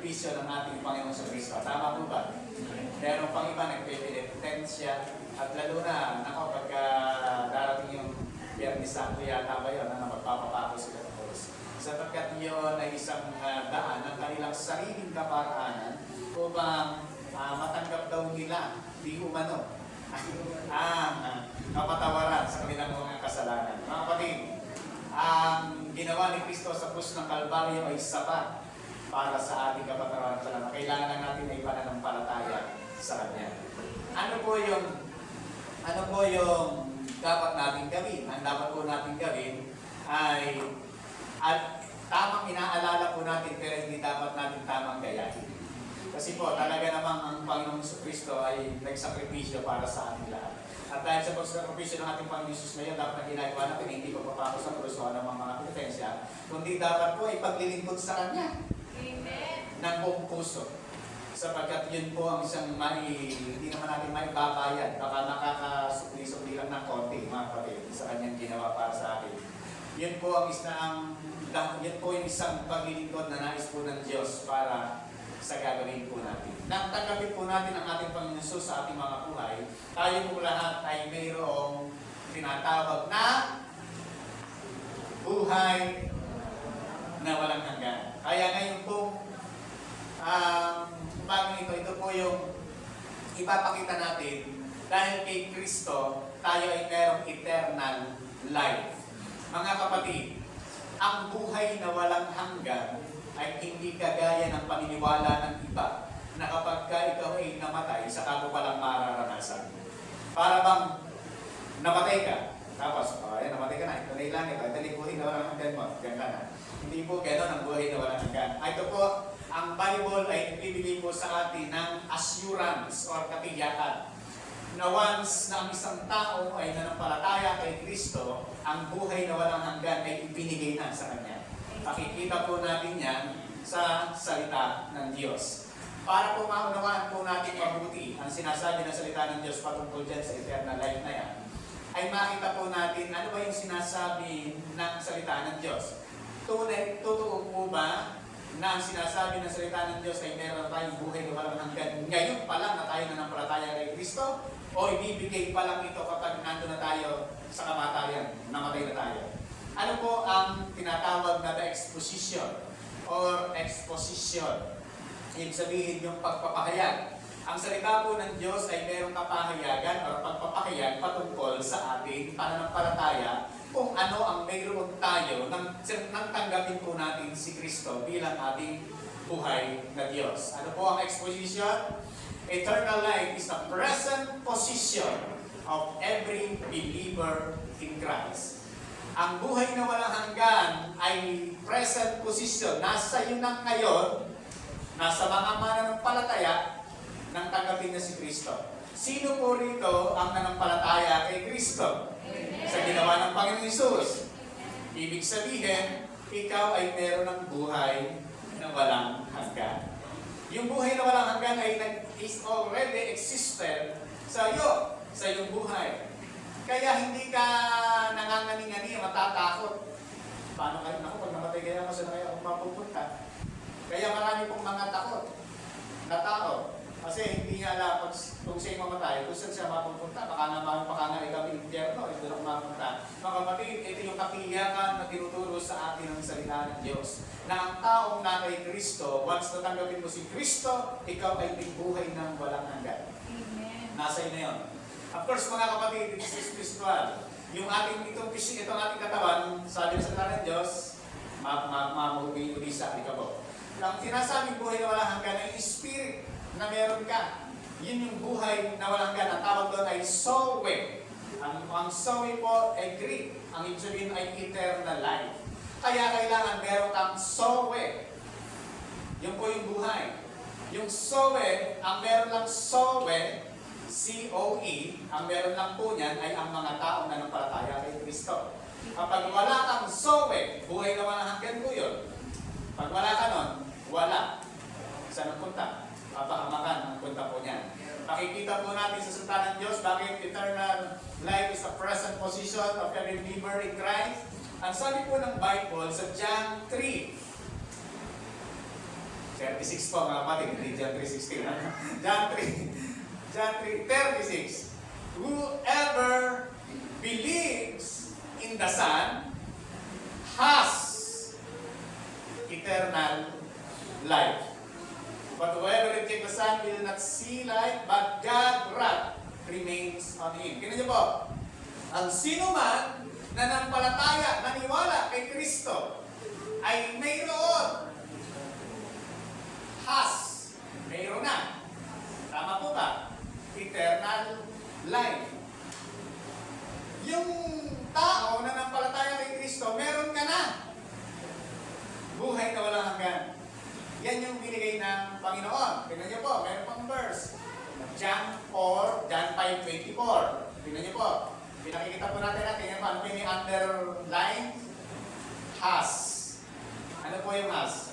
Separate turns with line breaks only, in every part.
sakripisyo ng ating Panginoon sa Kristo. Tama po ba? Meron pang iba nagpe-penitensya at lalo na, pagka darating yung Biyernes Santo yata ba yun, magpapapako sila ng Diyos. Sapagkat yun ay isang daan ng kanilang sariling kaparaanan upang matanggap daw nila, di umano, ang kapatawaran sa kanilang mga kasalanan. Mga kapatid, ang ginawa ni Kristo sa krus ng Kalbaryo ay sapat para sa ating kapatawaran sa lahat. Kailangan lang natin ay pananampalataya sa Kanya. Ano po yung dapat natin gawin? Ang dapat po natin gawin ay at tamang inaalala po natin pero hindi dapat natin tamang gayahin. Kasi po talaga namang ang Panginoong Kristo ay nagsakripisyo para sa ating lahat. At dahil sa pagsakripisyo ng ating Panginoong Jesus ngayon, dapat na ginagawa natin hindi ko papako sa krus o ng mga petensya, kundi dapat po ay paglilingkod sa Kanya. Amen. Ng buong puso. Sapagkat yun po ang isang hindi naman natin maibabayad. Baka nakakasukli-sukli lang ng konti, mga kapatid, sa Kanyang ginawa para sa atin. Yun po yung isang paglilingkod na nais po ng Diyos para sa gagawin po natin. Nang tanggapin po natin ang ating Panginoon Jesus sa ating mga buhay, tayo po lahat ay mayroong tinatawag na buhay na walang hanggan. Kaya ngayon po, ito po yung ipapakita natin dahil kay Kristo, tayo ay mayroong eternal life. Mga kapatid, ang buhay na walang hanggan ay hindi kagaya ng paniniwala ng iba na kapag ikaw ay namatay, saka mo palang mararanasan. Para bang namatay ka, tapos, namatay ka na, ito na yung langit, ito na yung buhay na walang hanggan mo, ganda na. Hindi po gano'n ang buhay na walang hanggan. Ito po, ang Bible ay nagbibigay po sa atin ng assurance or katiyakan na once na ang isang tao ay nanampalataya kay Kristo, ang buhay na walang hanggan ay ibinigay na sa Kanya. Pakikita po natin yan sa salita ng Diyos. Para po maunawaan po natin mabuti ang sinasabi ng salita ng Diyos patungkol dyan sa eternal life na yan, ay makita po natin ano ba yung sinasabi ng salita ng Diyos. Totoo po ba na ang sinasabi ng salita ng Diyos ay meron tayong buhay na walang hanggan ngayon pa lang na tayo nanampalataya kay Kristo? O ibibigay pa lang ito kapag nandun na tayo sa kamatayan, namatay na tayo? Ano po ang tinatawag na the exposition or exposition? Ibig sabihin yung pagpapahayag. Ang salita po ng Diyos ay merong kapahayagan o pagpapahayag patungkol sa ating pananampalataya kung ano ang mayroon tayo nang tanggapin po natin si Kristo bilang ating buhay na Diyos. Ano po ang exposition? Eternal life is the present position of every believer in Christ. Ang buhay na walang hanggan ay present position. Nasa iyo na ngayon, nasa mga mananampalataya nang tanggapin na si Kristo. Sino po rito ang nanampalataya kay Kristo? Sa ginawa ng Panginoon Jesus. Ibig sabihin, ikaw ay meron ng buhay na walang hanggan. Yung buhay na walang hanggan ay is already existed sa iyo, sa iyong buhay. Kaya hindi ka nangangani-ngani, matatakot. Paano kayo? Naku, pag namatay kaya ako, saan kaya ako mapupunta? Kaya marami pong mga takot na tao. Kasi hindi niya alam kung siya'y mamatay, kung saan siya mapupunta. Baka nga ikaw ng impyerno, hindi lang mapunta. Mga kapatid, ito yung katiyakan na tinuturo sa atin ng salita ng Diyos. Na ang taong na kay Kristo, once natanggapin mo si Kristo, ikaw ay may buhay ng walang hanggan. Amen. Nasa iyo na yun. Of course, mga kapatid, this is spiritual. Yung itong ating katawan, sabi ng salita ng Diyos, mamugay-ulisa, di ka po. Ang sinasabing buhay na walang hanggan ay spirit na meron ka. Yun yung buhay na walang hanggan. Ang tawag doon ay Zoe. Ang Zoe po ay Greek. Ang ibig sabihin ay eternal life. Kaya kailangan meron kang Zoe. Yun po yung buhay. Yung Zoe, ang meron lang Zoe, C-O-E, ang meron lang po niyan ay ang mga taong nanampalataya kay Kristo. Kapag wala kang Zoe, buhay na walang hanggan po yun. Pag wala ka nun, wala. Saan ang punta? Papahamakan ang punta po niyan. Pakikita po natin sa salita ng Diyos bakit eternal life is the present position of every believer in Christ. Ang sabi po ng Bible sa John 3. 36 po mga kapatid, hindi John 3:16. John 3:36. Whoever believes in the Son has eternal life. But whoever rejects the Son will not see life, but God's wrath remains on him. Tingnan niyo po, ang sino man na nanampalataya, naniwala kay Kristo, ay mayroon. Mayroon na. Tama po ba? Eternal life. Yung tao na nanampalataya kay Kristo, meron ka na. Buhay na walang hanggan. Yan yung binigay ng Panginoon. Tingnan niyo po, meron pang verse. John 5:24. Tingnan niyo po. Pinakikita po natin yan pa. Ano po yung underline? Has. Ano po yung has?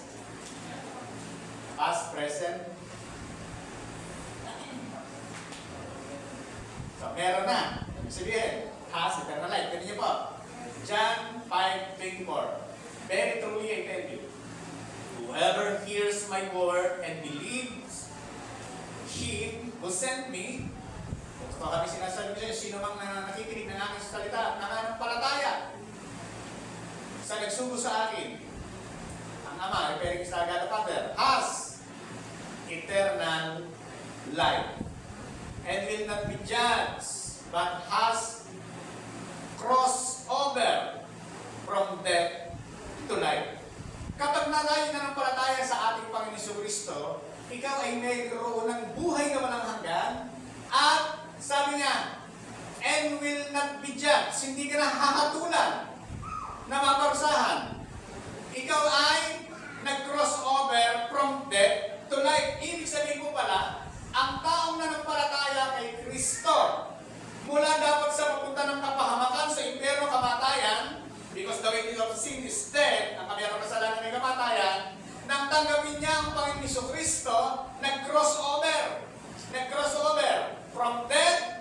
Past, present. So, meron na. Ibig sabihin, has eternal life. Tingnan niyo po. John 5:24. Very truly I tell you, whoever hears my word and believes Him who sent me, ito kami sinasabi ko sa'yo, sino mang nakikinig ng aking salita, nananampalataya sa nagsugo sa akin, ang Ama, referring sa God the Father, has eternal life and will not be judged, but has crossed over from death to life. Kapag tayo nanampalataya sa ating Panginoon Jesucristo, ikaw ay mayroon ng buhay na walang hanggan at sabi niya, and will not be judged. Hindi ka na hahatulan na maparusahan. Ikaw ay nag-cross over from death to life. Ibig sabihin po pala, ang taong nanampalataya kay Kristo, mula dapat sa papunta ng kapahamakan sa impyerno kamatayan, because the wages of sin is death, ang kabilang kasalanan ay kamatayan, nang tanggapin niya ang Panginoon Jesucristo, nag-cross over. Nag-cross over from death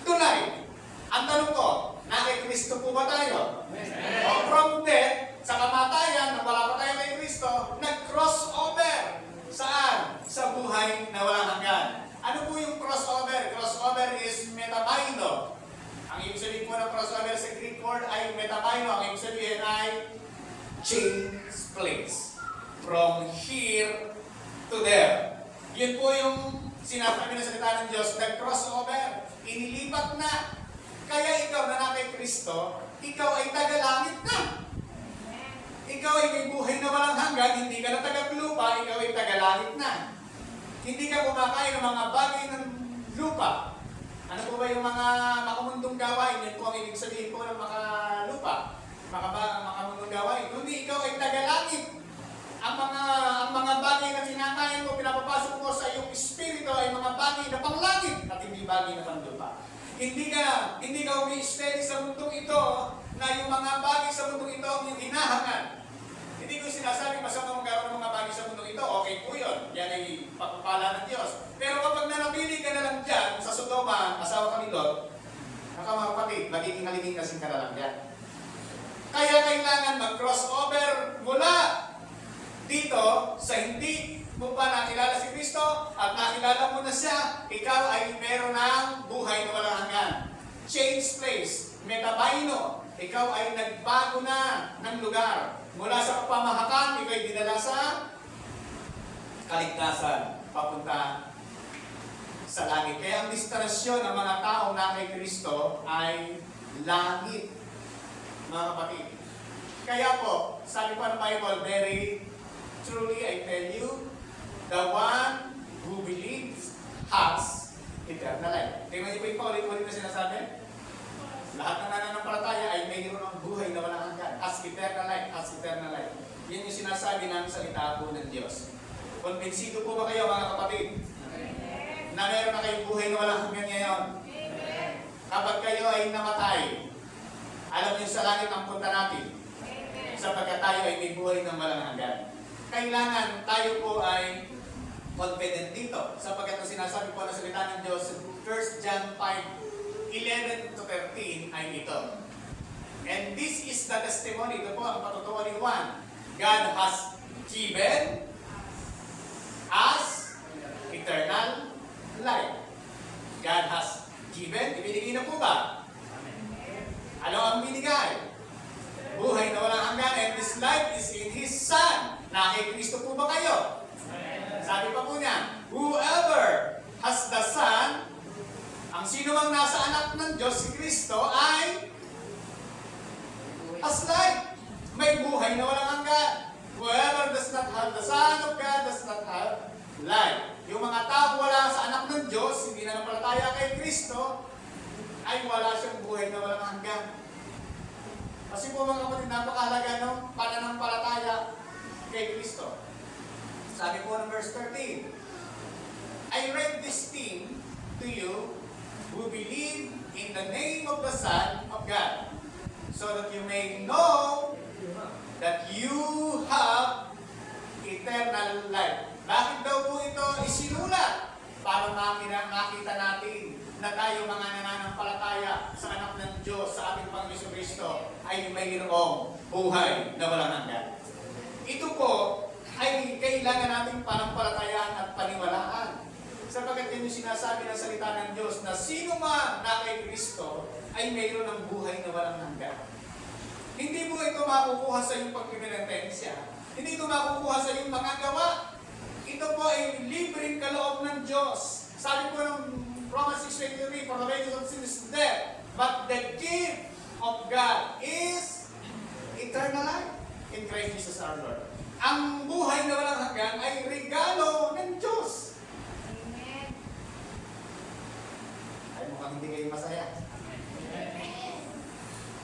to life. Ang tanong ko, na kay Kristo po ba tayo? O from death, sa kamatayan, nang wala pa tayo kay Kristo, nag-cross over. Saan? Sa buhay na walang hanggan. Ano po yung crossover? Crossover is metabaino. Ang ibig sabihin po ng crossover sa Greek word ay metabaino. Ang ibig sabihin ay change place. From here to there. Yun po yung sinasabi na salita ng Diyos, nag-crossover. Inilipat na. Kaya ikaw na kay Kristo, ikaw ay tagalangit na. Ikaw ay may buhay na walang hanggan, hindi ka na tagalupa, ikaw ay tagalangit na. Hindi ka kumakain ng mga bagay ng lupa. Ano po ba yung mga makamundong gawain? Yan po ang ibig sabihin po ng makalupa. Makamundong gawain. Kundi ikaw ay tagalangit. Ang mga bagay na kinakain mo, pinapapasok mo sa iyong espiritu ay mga bagay na panglangit at hindi bagay na panlupa. Hindi ka umi-steady sa mundong ito na yung mga bagay sa mundong ito ang yung hinahangan. Hindi ko sinasabi masama magkaroon ng mga bagay sa mundong ito, okay po yun. Yan ay pagpapala ng Diyos. Pero kapag nanapili ka na lang dyan, sa Sodoma, asawa kami Lot, mga kapatid, magiging haliging kasing ka na lang dyan. Kaya kailangan mag-crossover mula dito sa hindi mo pa nakilala si Kristo at nakilala mo na siya, ikaw ay meron ng buhay na walang hanggan. Change place, metabaino. Ikaw ay nagbago na ng lugar. Mula sa pamahakan, ikaw ay dinala sa kaligtasan, papunta sa langit. Kaya ang destinasyon ng mga taong na kay Kristo ay langit, mga kapatid. Kaya po, sabi pa ng Bible, very truly I tell you, the one who believes has eternal life. Tingnan niyo po yung paulit-ulit na sinasabi? Lahat ng nananampalataya ay mayroon ng buhay na walang hanggan. Has eternal life, has eternal life. Yan yung sinasabi namin sa salita po ng Diyos. Konbensido po ba kayo mga kapatid? Amen. Na meron na kayong buhay na walang hanggan ngayon? Amen. Kapag kayo ay namatay, alam niyo sa langit ang punta natin. Amen. Sapagkat tayo ay may buhay ng walang hanggan. Kailangan tayo po ay confident dito. Sapagkat ang sinasabi po ng salita ng Diyos, 1 John 5:11 to 13 ay ito. And this is the testimony, ito po ang patutuwa ni Juan. God has given Kristo po ba kayo? Sabi pa po niya, whoever has the Son, ang sino mang nasa anak ng Diyos, si Kristo, ay has life. May buhay na walang hanggan. Whoever does not have the Son of God does not have life. Yung mga tao wala sa anak ng Diyos, hindi na napalataya kay Kristo, ay wala siyang buhay na walang hanggan. Kasi po mga kapatid, napakahalaga ng pananampalataya kay Kristo. Sabi po ng verse 13, I write this thing to you who believe in the name of the Son of God, so that you may know that you have eternal life. Bakit daw po ito isinulat? Para makita natin na tayo mga nananampalataya sa anak ng Diyos, sa ating Panginoon Kristo, ay mayroong buhay na walang hanggan. Ito po ay kailangan nating panampalatayaan at paniwalaan. Sapagkat yun yung sinasabi ng salita ng Diyos na sino man na kay Kristo ay mayroon ng buhay na walang hanggan. Hindi mo ito makukuha sa iyong pagpipinentensya. Hindi ito makukuha sa iyong mga gawa. Ito po ay libreng kaloob ng Diyos. Sabi po ng Romans 6:23, for the wages of sin is death, but the gift of God is eternal life in Christ Jesus our Lord. Ang buhay na walang hanggan ay regalo ng Diyos.
Amen.
Ay mukhang hindi kayo masaya.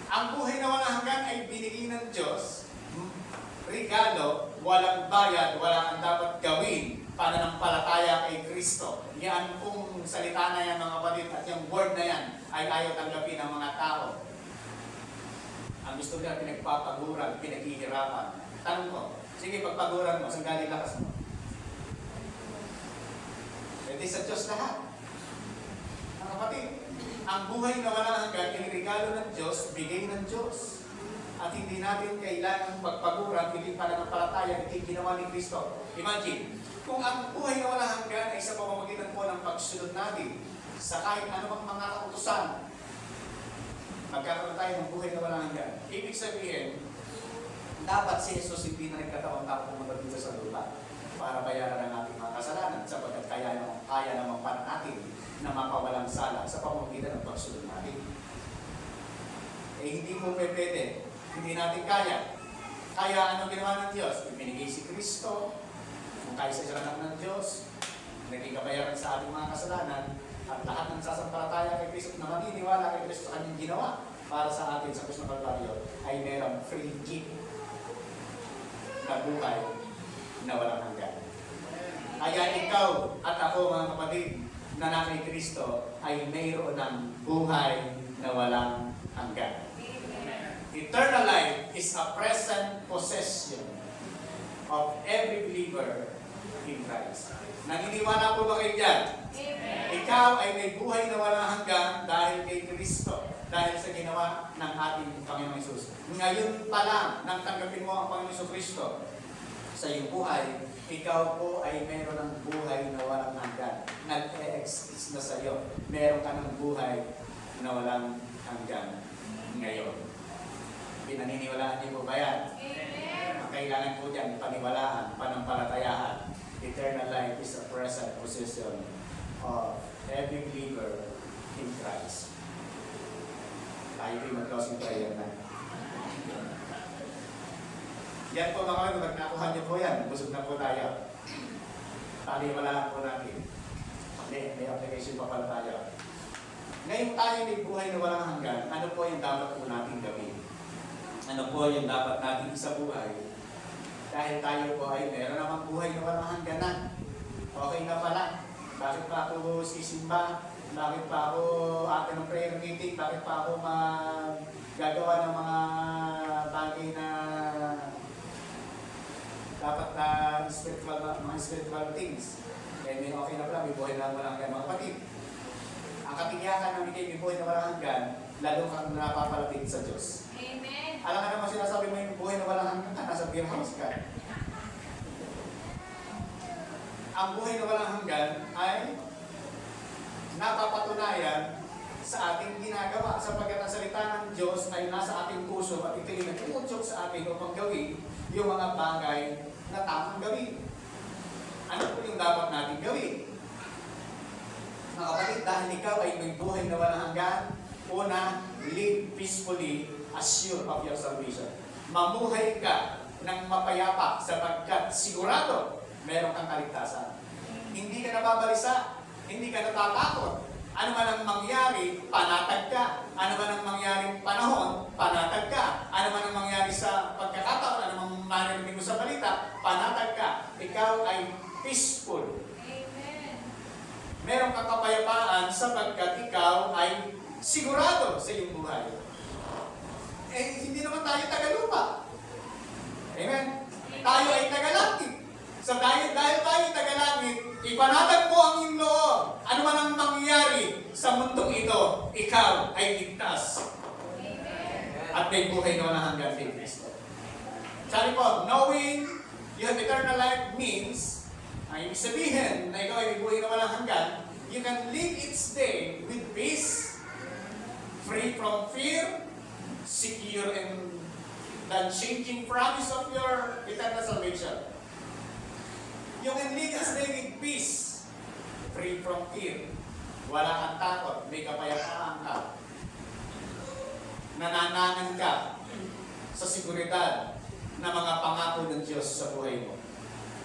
Ang buhay na walang hanggan ay binigay ng Diyos, regalo, walang bayad, wala kang dapat gawin pananampalataya kay Kristo. Yan kung salita na yan mga kapatid at yung word na yan ay ayaw tanggapin ng mga tao. Ang gusto nila pinagpapaguran, pinaghihirapan. Tanong ko, sige pagpaguran mo, saan galing lakas mo? Pwede sa Diyos lahat. Mga kapatid, ang buhay na walang hanggan ay regalo ng Diyos, bigay ng Diyos. At hindi natin kailangang pagpaguran, hindi pananampalataya, hindi ginawa ni Kristo. Imagine, kung ang buhay na walang hanggan ay sa pamamagitan po ng pagsunod natin sa kahit anumang mga kautusan, magkakaroon tayo ng buhay na walang hanggan. Ibig sabihin, dapat si Jesus hindi na nagkataon tao pumunta dito sa lupa para bayaran ang ating mga kasalanan sapagkat kaya naman para natin na mapawalang sala sa pamamagitan ng pagsunod natin. Eh hindi po pwede. Hindi natin kaya. Kaya ano ginawa ng Diyos? Ibinigay si Kristo, kung tayo sa anak ng Diyos, naging kabayaran sa ating mga kasalanan, at lahat ng sasampalataya kay Kristo na maniniwala kay Kristo sa kanyang ginawa para sa atin sa Krus ng Kalbaryo ay merong free gift na buhay na walang hanggan. Kaya ikaw at ako mga kapatid na na kay Kristo ay mayroon ng buhay na walang hanggan. Eternal life is a present possession of every believer in Christ. Naniniwala po ba kayo dyan?
Amen.
Ikaw ay may buhay na walang hanggan dahil kay Kristo, dahil sa ginawa ng ating Panginoong Hesus. Ngayon pa lang, nang tanggapin mo ang Panginoong Kristo sa iyong buhay, ikaw po ay meron ng buhay na walang hanggan. Nag-e-exist na sa iyo. Meron ka ng buhay na walang hanggan ngayon. Pinaniniwalaan niyo po ba yan?
Amen.
Ang kailangan po dyan, paniwalaan, panampalatayahan. Eternal life is a present possession of every believer in Christ. Tayo po mag-closing prayer na. Yan po mga kapatid, pag nakuha niyo po yan, busog na po tayo. Paniwalaan po natin. May application pa pala tayo. Ngayon tayo may buhay na walang hanggan, ano po yung dapat po natin gawin? Ano po yung dapat natin sa buhay? Dahil tayo po ay meron namang buhay na walang hangganan. Okay na pala. Bakit pa ako sisimba? Bakit pa ako atin ng prayer meeting? Bakit pa ako gagawa ng mga bagay na dapat na mga spiritual things? Kaya may okay na pala, may buhay na walang hanggan mga kapatid. Ang katiyakan ng may buhay na walang hanggan, lalo kang napapalapit sa Diyos.
Amen.
Alam ka naman sinasabi mo yung buhay na walang hanggan, nasa beer house ka. Ang buhay na walang hanggan ay napapatunayan sa ating ginagawa sapagkat ang salita ng Diyos ay nasa ating puso at ito'y nag-uudyok sa atin upang gawin yung mga bagay na tamang gawin. Ano po yung dapat natin gawin? Mga kapatid, dahil ikaw ay may buhay na walang hanggan, una, live peacefully, assured of your salvation. Mamuhay ka ng mapayapa sapagkat sigurado meron kang kaligtasan. Hindi ka nababalisa, hindi ka natatakot. Ano man ang mangyari, panatag ka. Ano man ang mangyaring panahon, panatag ka. Ano man ang mangyari sa pagkakataon, ano man marinig mo sa balita, panatag ka. Ikaw ay peaceful.
Amen.
Meron kang kapayapaan sapagkat ikaw ay sigurado sa iyong buhay. Eh, hindi naman tayo tagalupa. Amen? Tayo ay tagalangit. So dahil tayo tagalangit, ipanatag mo ang iyong loob. Ano man ang mangyari sa mundong ito, ikaw ay ligtas.
Amen.
At may buhay na walang hanggan kay Kristo. Sabi po, knowing you have eternal life means, ang ibig sabihin na ikaw ay may buhay na walang hanggan, you can live each day with peace, free from fear, secure in the unchanging promise of your eternal salvation. You can live each day with peace, free from fear. Wala kang takot, may kapayapaan ka. Nananangan ka sa seguridad na mga pangako ng Diyos sa buhay mo.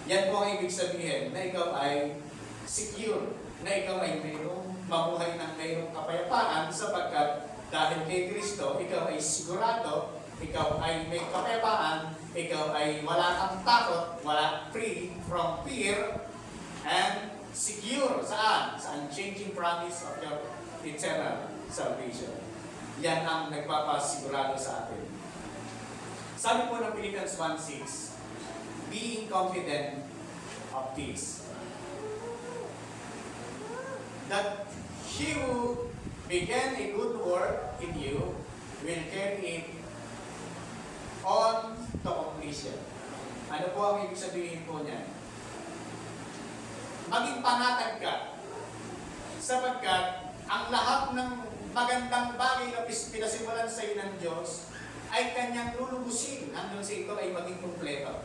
Yan po ang ibig sabihin na ikaw ay secure, na ikaw ay mayroong mabuhay ng mayroong kapayapaan sapagkat dahil kay Kristo, ikaw ay sigurado, ikaw ay may kapayapaan, ikaw ay wala kang takot, wala free from fear, and secure saan? Sa unchanging promise of your eternal salvation. Yan ang nagpapasigurado sa atin. Sabi po ng Philippians 1:6, being confident of this, that he who began a good work in you will carry it on to completion. Ano po ang ibig sabihin po niyan? Maging panatag ka sapagkat ang lahat ng magandang bagay na pinasimulan sa iyo ng Diyos ay kanyang lulubusin hanggang sa ito ay maging kumpleto.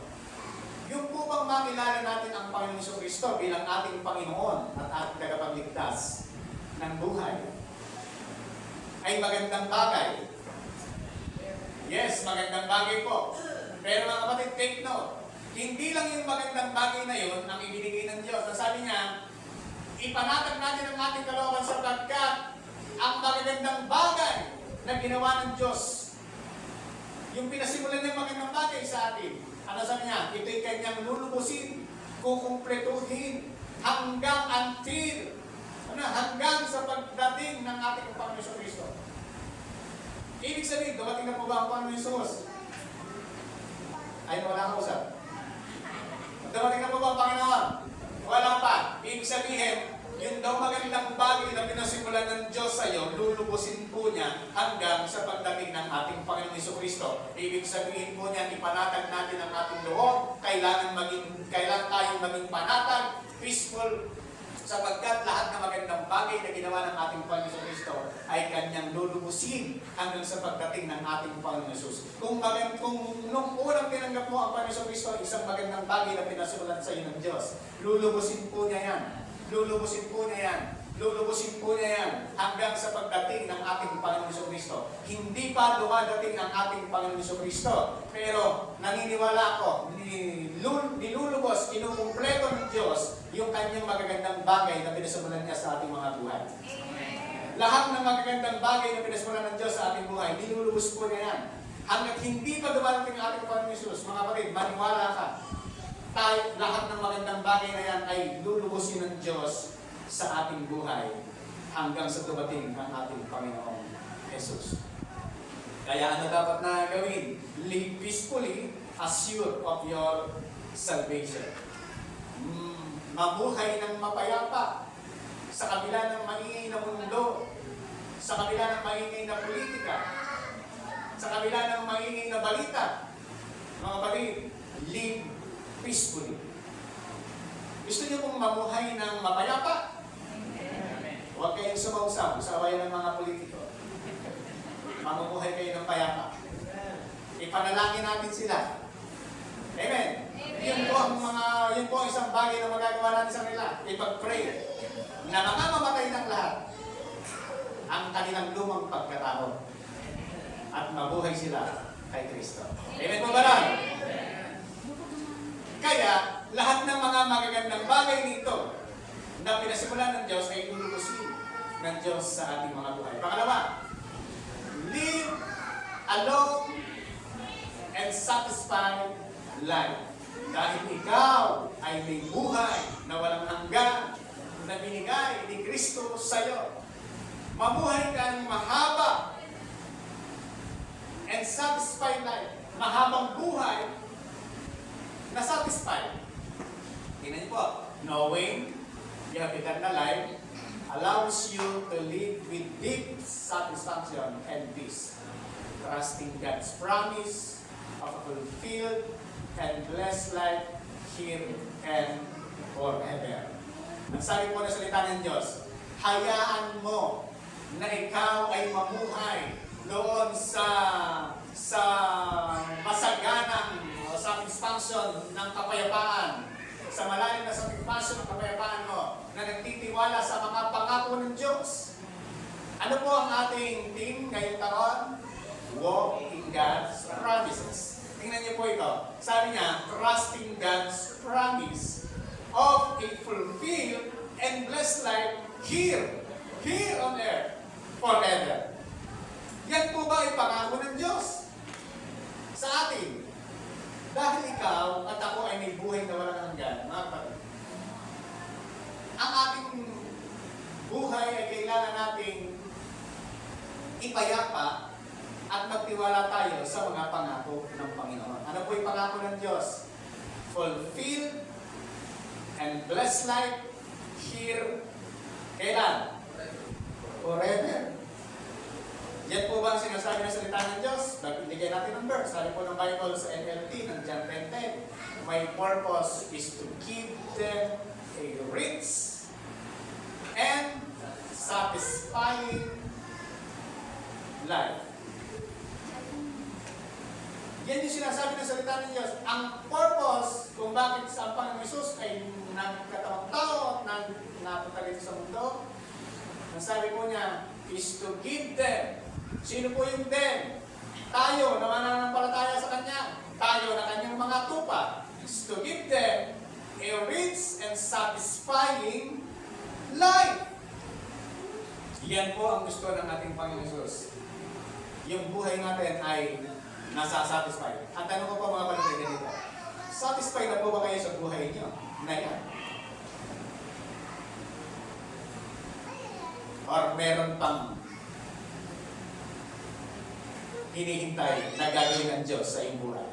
Yung po bang makilala natin ang Panginoon Jesucristo bilang ating Panginoon at ating tagapagligtas ng buhay ay magandang bagay. Yes, magandang bagay po. Pero mga kapatid, take note, hindi lang yung magandang bagay na yun ang ibinigay ng Diyos. Sabi niya, ipanatag natin ang ating kalooban sapagkat ang magagandang bagay na ginawa ng Diyos, yung pinasimulan ng magandang bagay sa atin, ano sabi niya? Ito'y kanyang lulubusin, kukumpletuhin, hanggang until, hanggang sa pagdating ng ating Panginoon Kristo. Ibig sabihin, dumating na po ba ang Panginoon Jesus? Ay, wala ka usap. Dumating na po ba ang Panginoon? Wala pa. Ibig sabihin, yun daw magandang bagay na pinasimulan ng Diyos sa iyo, lulubusin po niya hanggang sa pagdating ng ating Panginoon Jesucristo. Ibig sabihin po niya, ipanatag natin ang ating loob, kailangan tayong maging panatag, peaceful, sapagkat lahat ng magandang bagay na ginawa ng ating Panginoon Jesucristo ay kanyang lulubusin hanggang sa pagdating ng ating Panginoon Jesus. Kung nung unang tinanggap mo ang Panginoon Jesucristo, isang magandang bagay na pinasimulan sa iyo ng Diyos, lulubusin po niya yan. Lulubusin po niya yan. Lulubusin po niya yan hanggang sa pagdating ng ating Panginoon Jesucristo. Hindi pa dumadating ang ating Panginoon Jesucristo. Pero naniniwala ako, nilulubos, kinukumpleto ng Diyos yung kanyang magagandang bagay na pinasimulan niya sa ating mga buhay.
Amen.
Lahat ng magagandang bagay na pinasimulan ng Diyos sa ating buhay, nilulubos po niya yan. Hanggat hindi pa dumadating ang ating Panginoon Jesus, mga kapatid, maniwala ka. Lahat ng magandang bagay na yan ay lulubusin ng Diyos sa ating buhay hanggang sa dumating ang ating Panginoong Jesus. Kaya ano dapat na gawin? Live peacefully, assured of your salvation. Mabuhay ng mapayapa sa kabila ng maingay na mundo, sa kabila ng maingay na politika, sa kabila ng maingay na balita. Mga kapatid, live peacefully. Gusto niyo pong mamuhay ng mapayapa? Huwag kayong sumausaw sa awayan ng mga politiko. Mamumuhay kayo ng payapa. Ipanalangin natin sila. Amen. Yun po ang isang bagay na magagawa natin sa kanila. Ipag-pray na mamamatay ng lahat ang kanilang lumang pagkatao at mabuhay sila kay Kristo. Amen po ba lang? Kaya, lahat ng mga magagandang bagay nito na pinasimulan ng Diyos ay lulusin ng Diyos sa ating mga buhay. Pangalawa, live a long and satisfied life. Dahil ikaw ay may buhay na walang hanggan na binigay ni Kristo sa iyo. Mamuhay ka ng mahaba and satisfied life. Mahabang buhay na satisfied. Tingnan niyo po, knowing you have eternal life allows you to live with deep satisfaction and peace, trusting God's promise of a fulfilled and blessed life here and forever. Ang sabi po na salita ng Diyos, hayaan mo na ikaw ay mamuhay doon sa masaganang satisfaction ng kapayapaan, sa malalim na satisfaction ng kapayapaan mo, na nagtitiwala sa mga pangako ng Diyos. Ano po ang ating theme ngayong taon? Walk in God's promises. Tingnan niyo po ito. Sabi niya, trusting God's promise of a fulfilled and blessed life here on earth, forever. Yan po ba ay pangako ng Diyos sa atin? Dahil ikaw at ako ay may buhay na walang hanggan, mga kapatid. Ang ating buhay ay kailangan nating ipayapa at magtiwala tayo sa mga pangako ng Panginoon. Ano po yung pangako ng Diyos? Fulfill and blessed life here, kailan? Forever. Yan po ba ang sinasabi ng salita ng Diyos? Bigyan natin ng verse. Sabi po ng Bible sa NLT ng John 10:10, my purpose is to give them a rich and satisfying life. Yan yung sinasabi ng salita ng Diyos. Ang purpose kung bakit sa Panginoon Hesus ay nagkatawang tao at napunta dito sa mundo, ang sabi po niya is to give them. Sino po yung them? Tayo na mananampalataya sa Kanya. Tayo na Kanyang mga tupa. Is to give them a rich and satisfying life. Yan po ang gusto ng ating Panginoon Hesus. Yung buhay natin ay nasa-satisfy. At tanong ko po mga kapatid dito, satisfied na po ba kayo sa buhay niyo? Na yan? Or meron pang hinihintay na gagawin ng Diyos sa iyong buhay?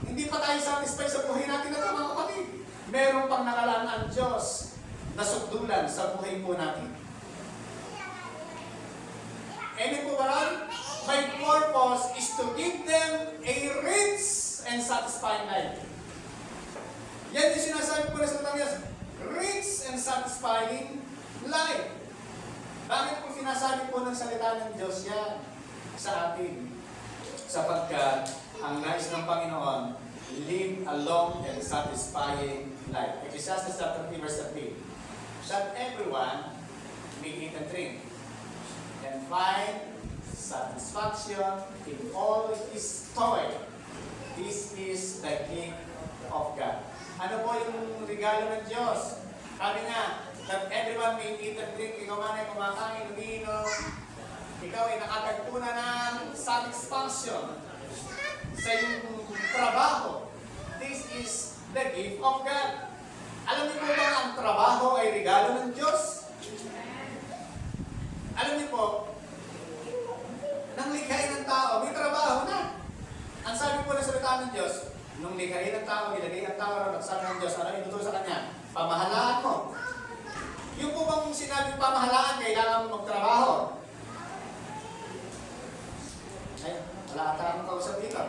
Hindi pa tayo satisfied sa buhay natin na ito, mga kapatid. Meron pang nakalaan ang Diyos na sukdulan sa buhay po natin. Any po ba? My purpose is to give them a rich and satisfying life. Yan yung sinasabi po na sa Diyos, rich and satisfying life. Bakit po sinasabi po ng salita ng Diyos yan sa atin? Sapagkat ang nais ng Panginoon, live a long and satisfying life. Ecclesiastes chapter 3 verse 13. That everyone may eat and drink and find satisfaction in all his toil. This is the gift of God. Ano po yung regalo ng Diyos? Sabi niya, that everyone may eat and drink. Ikaw man ay kumakain, umiinom. Ikaw ay nakatagpunan ng satisfaction sa iyong trabaho. This is the gift of God. Alam niyo po ba ang trabaho ay regalo ng Diyos? Alam niyo po, nang likhain ng tao, may trabaho na. Ang sabi po ng salita ng Diyos, nung likhain ng tao, nilagay ng tao, nagsabi ng Diyos, ano inutuloy sa Kanya? Pamahalaan mo. Yung po bang sinabing pamahalaan, kailangan mo magtrabaho? Ay, wala ata akong kausap dito.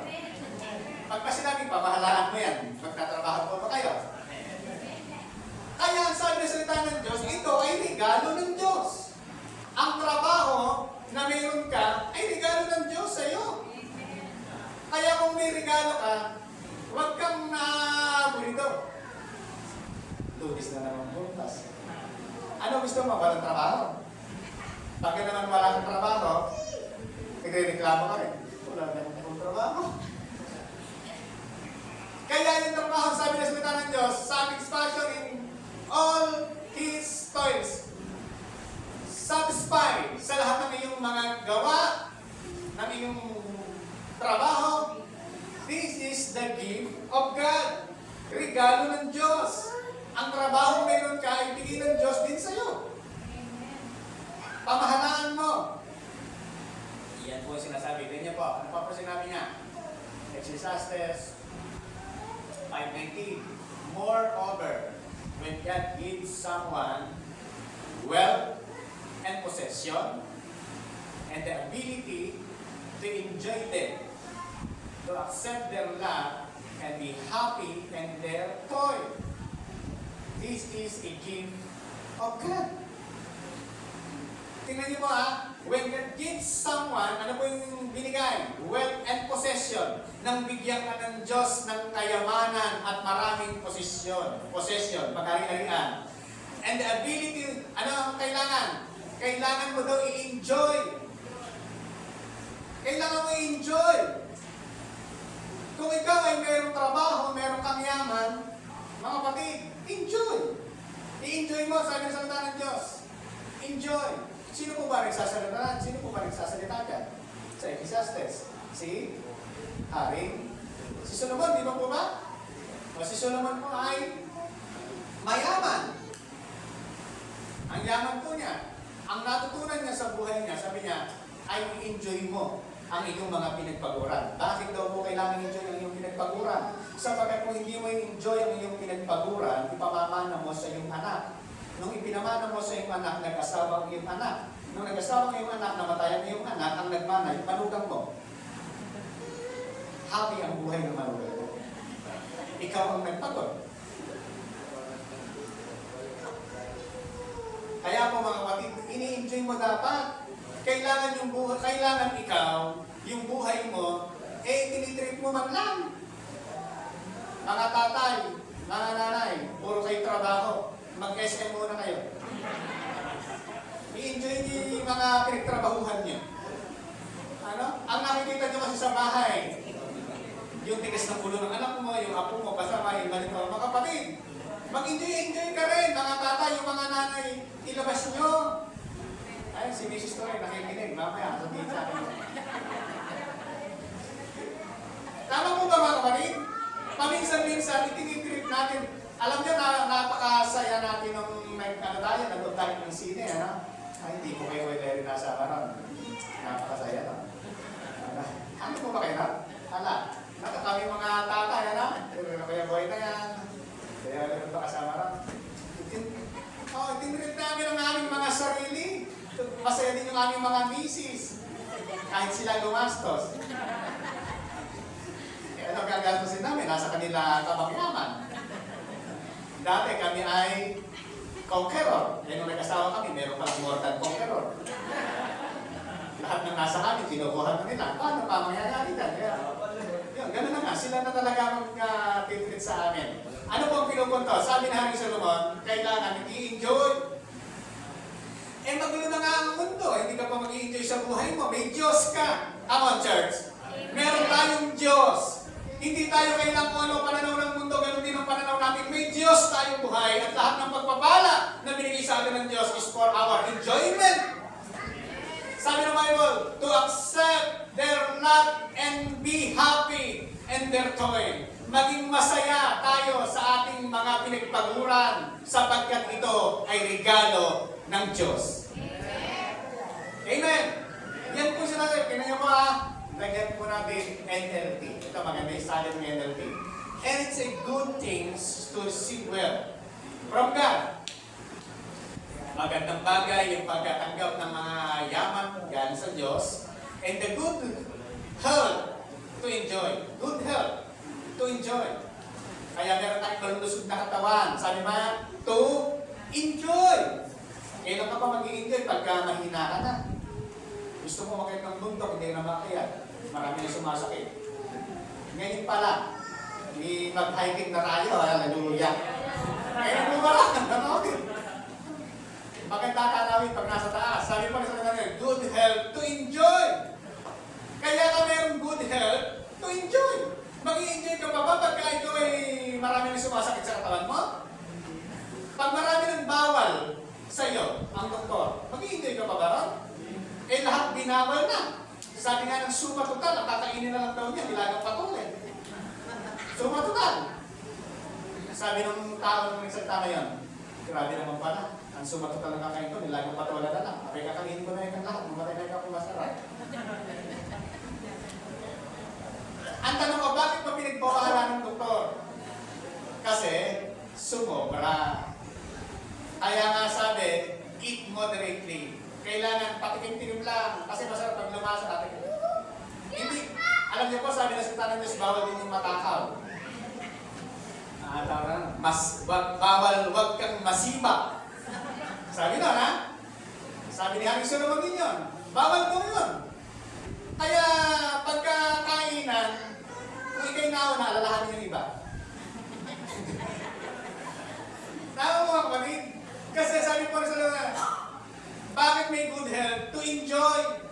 Pagka sinabing pamahalaan mo yan, magtatrabaho po ba kayo? Kaya ang sabi ng salita ng Diyos, ito ay studies na naman bukas. Ano gusto mo? Walang trabaho. Pagka naman wala kang trabaho, nagre-reklamo ka rin. Wala na akong trabaho. Kaya yung trabaho, sabi na salita ng Diyos, satisfaction in all His toils. Satisfy sa lahat ng iyong mga gawa, ng iyong trabaho. This is the gift of God. Regalo ng Diyos. Ang trabaho meron ka, ibigay ng Diyos din sa'yo. Pamahalaan mo. Iyan po sinasabi. Ganyan po. Ano pa po sinabi niya? Ecclesiastes 5:19. Moreover, when God gives someone wealth and possession and the ability to enjoy them, to accept their lot and be happy in their toil, this is a gift of God. Tingnan niyo po when God gives someone, ano po yung binigay? Wealth and possession. Nang bigyan ka ng Diyos ng kayamanan at maraming possession, pag-ari-arian. And the ability, ano ang kailangan? Kailangan mo daw i-enjoy. Kailangan mo i-enjoy. Kung ikaw ay mayroong trabaho, mayroong kang yaman, mga kapatid, enjoy. I-enjoy mo, sabi ng salita ng Diyos. Enjoy. Sino po ba nagsasalita? Sino po ba nagsasalita dyan? Sa Ecclesiastes. Si Haring. Si Solomon, di ba po ba? O si Solomon po ay mayaman. Ang yaman po niya. Ang natutunan niya sa buhay niya, sabi niya, ay i-enjoy mo ang iyong mga pinagpaguran. Bakit daw po kailangan enjoy ang iyong pinagpaguran? Sapagkat kung hindi mo i-enjoy ang iyong pinagpaguran, ipamamana mo sa iyong anak. Nung ipinamana mo sa iyong anak, nag-asawa ang iyong anak. Nung nag-asawa ang iyong anak, namatay ang iyong anak, ang nagmana, yung manugang mo. Happy ang buhay ng manugang mo. Ikaw ang nagpagod. Kaya po mga kapatid, ini-enjoy mo dapat. Kailangan yung buhay, kailangan ikaw, yung buhay mo, tinitrip mo man lang. Mga tatay, mga nanay, puro kayo trabaho. Mag-SM muna kayo. I-enjoy niyo yung mga pinagtrabahuhan niyo. Ano? Ang nakikita niyo kasi sa bahay, yung tigas ng ulo ng anak mo, yung apo mo, kasama yung ganito. Mga kapatid, mag-enjoy ka rin. Mga tatay, yung mga nanay, ilabas niyo. Ay, si Mrs. Toy, nakikinig. Mamaya, sabihin sa akin. Tama mo ba mga kapatid? Paminsan-minsan, itinitrip natin. Alam niyo na napakasaya natin nung nag-tayo ng sine, ano? Ay, hindi po kayo Larry nasa maron. Napakasaya, no? Ano po ba kayo, no? Hala, kami mga tatay, ano? Kaya boy na yan. Kaya meron ba kasama ron? Itinrip namin ang aming mga sarili. Masaya din yung aming mga misis. Kahit sila gumastos. Kaya ano gagastusin namin? Nasa kanila kabangyaman. Dati kami ay conqueror. Kaya nung nag-asawa kami, meron palang more than conqueror. Lahat ng nasa amin, kinukuha na nila. Paano pa mangyayari dyan? Kaya, yun, ganun na nga. Sila na talaga mag-titreat sa amin. Ano po ang pinupunto? Sabi na Haring Solomon, kailangan i-enjoy. Magulo na nga ang mundo. Hindi ka pa mag-i-enjoy sa buhay mo. May Diyos ka. Come on, church. Meron tayong Diyos. Hindi tayo kailang kung ano pananaw ng mundo, ganun din ang pananaw natin. May Diyos tayong buhay at lahat ng pagpapala na binigay sa atin ng Diyos is for our enjoyment. Sabi ng Bible, to accept their lot and be happy in their toil. Maging masaya tayo sa ating mga pinagpaguran sapagkat ito ay regalo ng Diyos. Amen. Yan po sinasabi. Kaya mo lagyan po natin NLT. Ito maganda yung study ng NLT. And it's a good thing to receive well from God. Magandang bagay yung pagkatanggap ng mga yaman galing sa Diyos. And the good health to enjoy. Good health to enjoy. Kaya meron tayong malusog na katawan. Sabi ba? To enjoy. Kailan ka pa mag-i-enjoy pagka mahina ka na? Gusto mo makit ng bundok, hindi na makakayat. Marami na sumasakit. Ngayon pala, mag-hiking na tayo. Hallelujah. Kaya bumarang, gano'n. Maganda kalawin pag nasa taas. Sabi pa sa kanila, good health to enjoy. Kaya ka merong good health to enjoy. Mag-i-enjoy ka pa ba pagka ikaw ay marami na sumasakit sa katawan mo? Pag marami ng bawal sa iyo, ang doktor, mag-i-enjoy ka pa ba ron? Eh lahat binawal na. Sabi nga ng suma total, ang kakainin na lang daw niya, nilagang patuloy. Suma total. Sabi ng tao ng nagsalita na yan, grabe naman pala. Ang suma total ng kakain ko, nilagang patuloy na lang. Kapag kakainin ko na yung lahat, mamatay na ikaw kung masarap. Ang tanong ko, bakit pa pinagbawalan ng doktor? Kasi, sumobra. Kaya nga sabi, eat moderately. Kailangan patikim-tikim lang kasi masarap pag lumasa natin. Hindi, alam niyo po, sabi na sa tanong Diyos, bawal din yung matakaw. Bawal, wag kang masiba. Sabi na, ha? Sabi ni Haring Solomon din yun. Bawal po yun. Kaya, pagkakainan, kung ikaw'y nauna, alalahanin yung iba. Tama mo mga kapatid? Kasi sabi po rin sa luna, bakit may good health? To enjoy.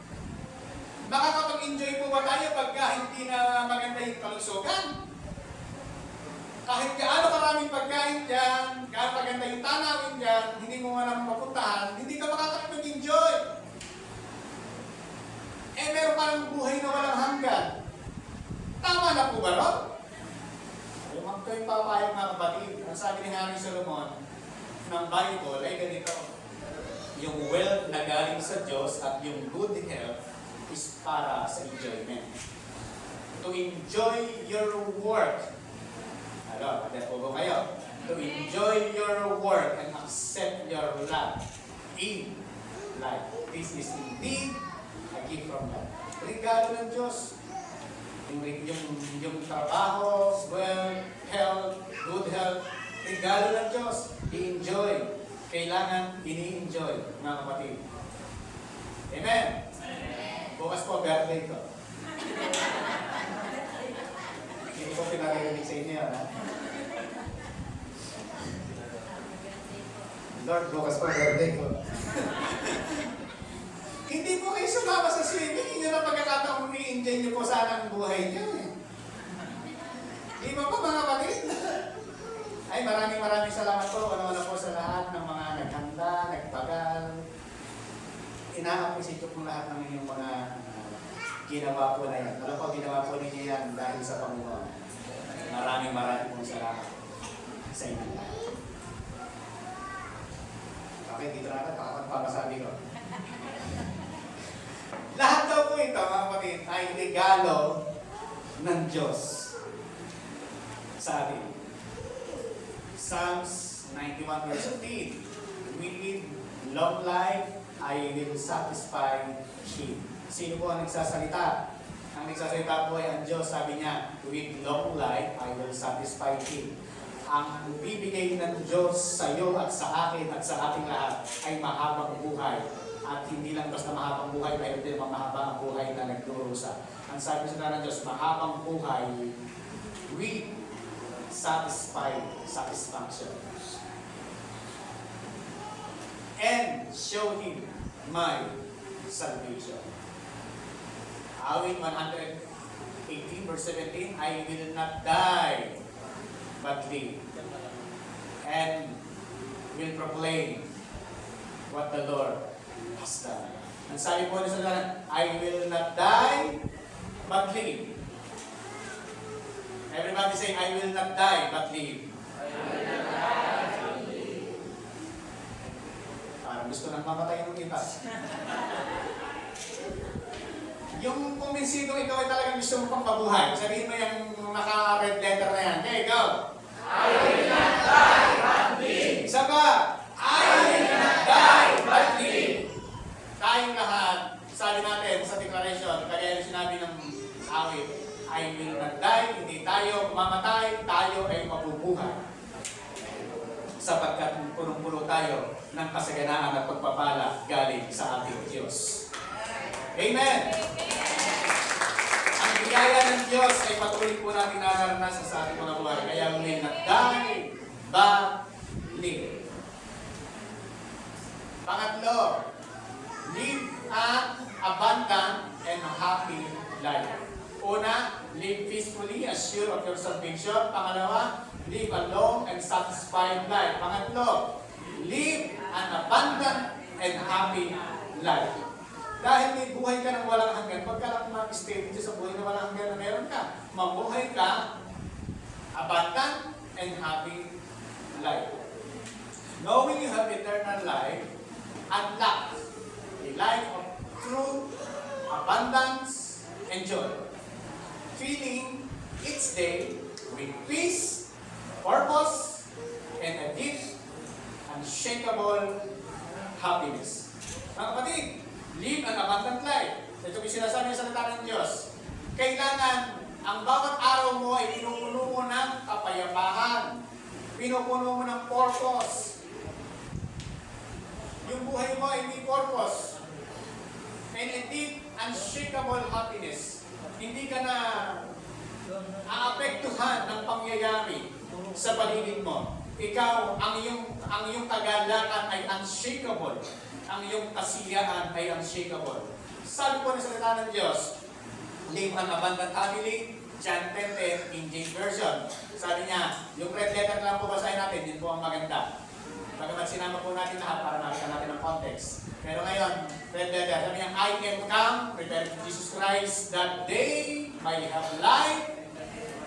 Makakapag-enjoy po ba tayo pagka hindi na maganda yung kalusugan? Kahit gaano karaming pagkain dyan, gaano maganda yung tanawin dyan, hindi mo nga naman mapuntahan, hindi ka makakapag-enjoy. Eh meron pa ng buhay na walang hanggan. Tama na po ba ron? Yung magkawin papayag mga kapatid, ang sabi ni Haring Solomon ng Bible ay ganito. Yung wealth na galing sa Diyos at yung good health is para sa enjoyment. To enjoy your work. Ano, adat po ba kayo? To enjoy your work and accept your lot in life. This is indeed a gift from God. Regalo ng Diyos. Yung trabaho, wealth, health, good health, regalo ng Diyos. I-enjoy. Kailangan ini-enjoy, mga kapatid. Amen? Bukas po, birthday ko. Hindi ko pinaririnig sa inyo, ha? Lord, bukas po, birthday ko. Hindi po kayo sumama sa swimming. Hindi na pagkakataong i-enjoy niyo po sana ang buhay niyo, eh. Di ba po, mga kapatid? Ay, maraming salamat po. Ano-ano po sa lahat ng mga naghanda, nagpagal. Ina-appreciate ko po lahat ng inyong mga ginawa po na yan. Alam po, ginawa po ninyo yan dahil sa Panginoon. Maraming pong salamat sa inyo. Okay, dito natin, pakapagpapasabi ko. Lahat daw po ito, mga kapatid, ay regalo ng Diyos sa atin. Psalms 91 verse 15. With long life, I will satisfy him. Sino po ang nagsasalita? Ang nagsasalita po ay ang Diyos. Sabi niya, with long life, I will satisfy him. Ang bibigay ng Diyos sa iyo at sa akin at sa ating lahat ay mahabang buhay. At hindi lang basta mahabang buhay, pero din mahaba ang buhay na nagdurusa. Ang sabi sa ng Diyos, mahabang buhay with satisfaction. And show him my salvation. Awit 118 verse 17, I will not die, but live, and will proclaim what the Lord has done. Ang sabi po niya sa Lord, I will not die, but live. Everybody say, I will not die, but live. Parang gusto nang mamatay ng iba. Yung kumbinsido ikaw ay talagang gusto mo pang mabuhay. Sabihin mo yung naka-red letter na yan. Okay, go! I will not die, but live. Isa pa, I will not die, but live. Tayong lahat, sabi natin sa declaration, kaya yung sinabi ng awit, I will not die, hindi tayo mamatay, tayo ay mabubuhay. Sapagkat punong-puno tayo ng kasaganaan at pagpapala galing sa ating Diyos. Amen! Ang biyaya ng Diyos ay patuloy po natin nararanasan sa ating mga buhay. Kaya will not die, but sure of your salvation. Pangalawa, live a long and satisfied life. Pangatlo, live an abundant and happy life. Dahil may buhay ka ng walang hanggan, huwag ka lang mag-stay dito sa buhay na walang hanggan na meron ka. Mabuhay ka, abundant and happy life. Knowing you have eternal life, unlock a life of truth, abundance, and joy. Filling each day with peace, purpose, and a deep, unshakable happiness. Mga kapatid, live an abundant life. Ito yung sinasabi ng salita ng Diyos. Kailangan ang bawat araw mo ay pinupuno mo ng kapayapaan. Pinupuno mo ng purpose. Yung buhay mo ay may purpose. And a deep, unshakable happiness. Hindi ka na aapektuhan ng pangyayari sa paligid mo. Ikaw, ang iyong kagalakan ay unshakable. Ang iyong kasiyahan ay unshakable. Sabi po ng salita ng Diyos, live an abundant happily, John 10:10, King James Version. Sabi niya, yung red letter lang po basahin natin, yun po ang maganda. Bagamat sinama po natin lahat para makita natin ang context. Pero ngayon, red letter, sabi niya, I am come, referring to Jesus Christ, that they might have life,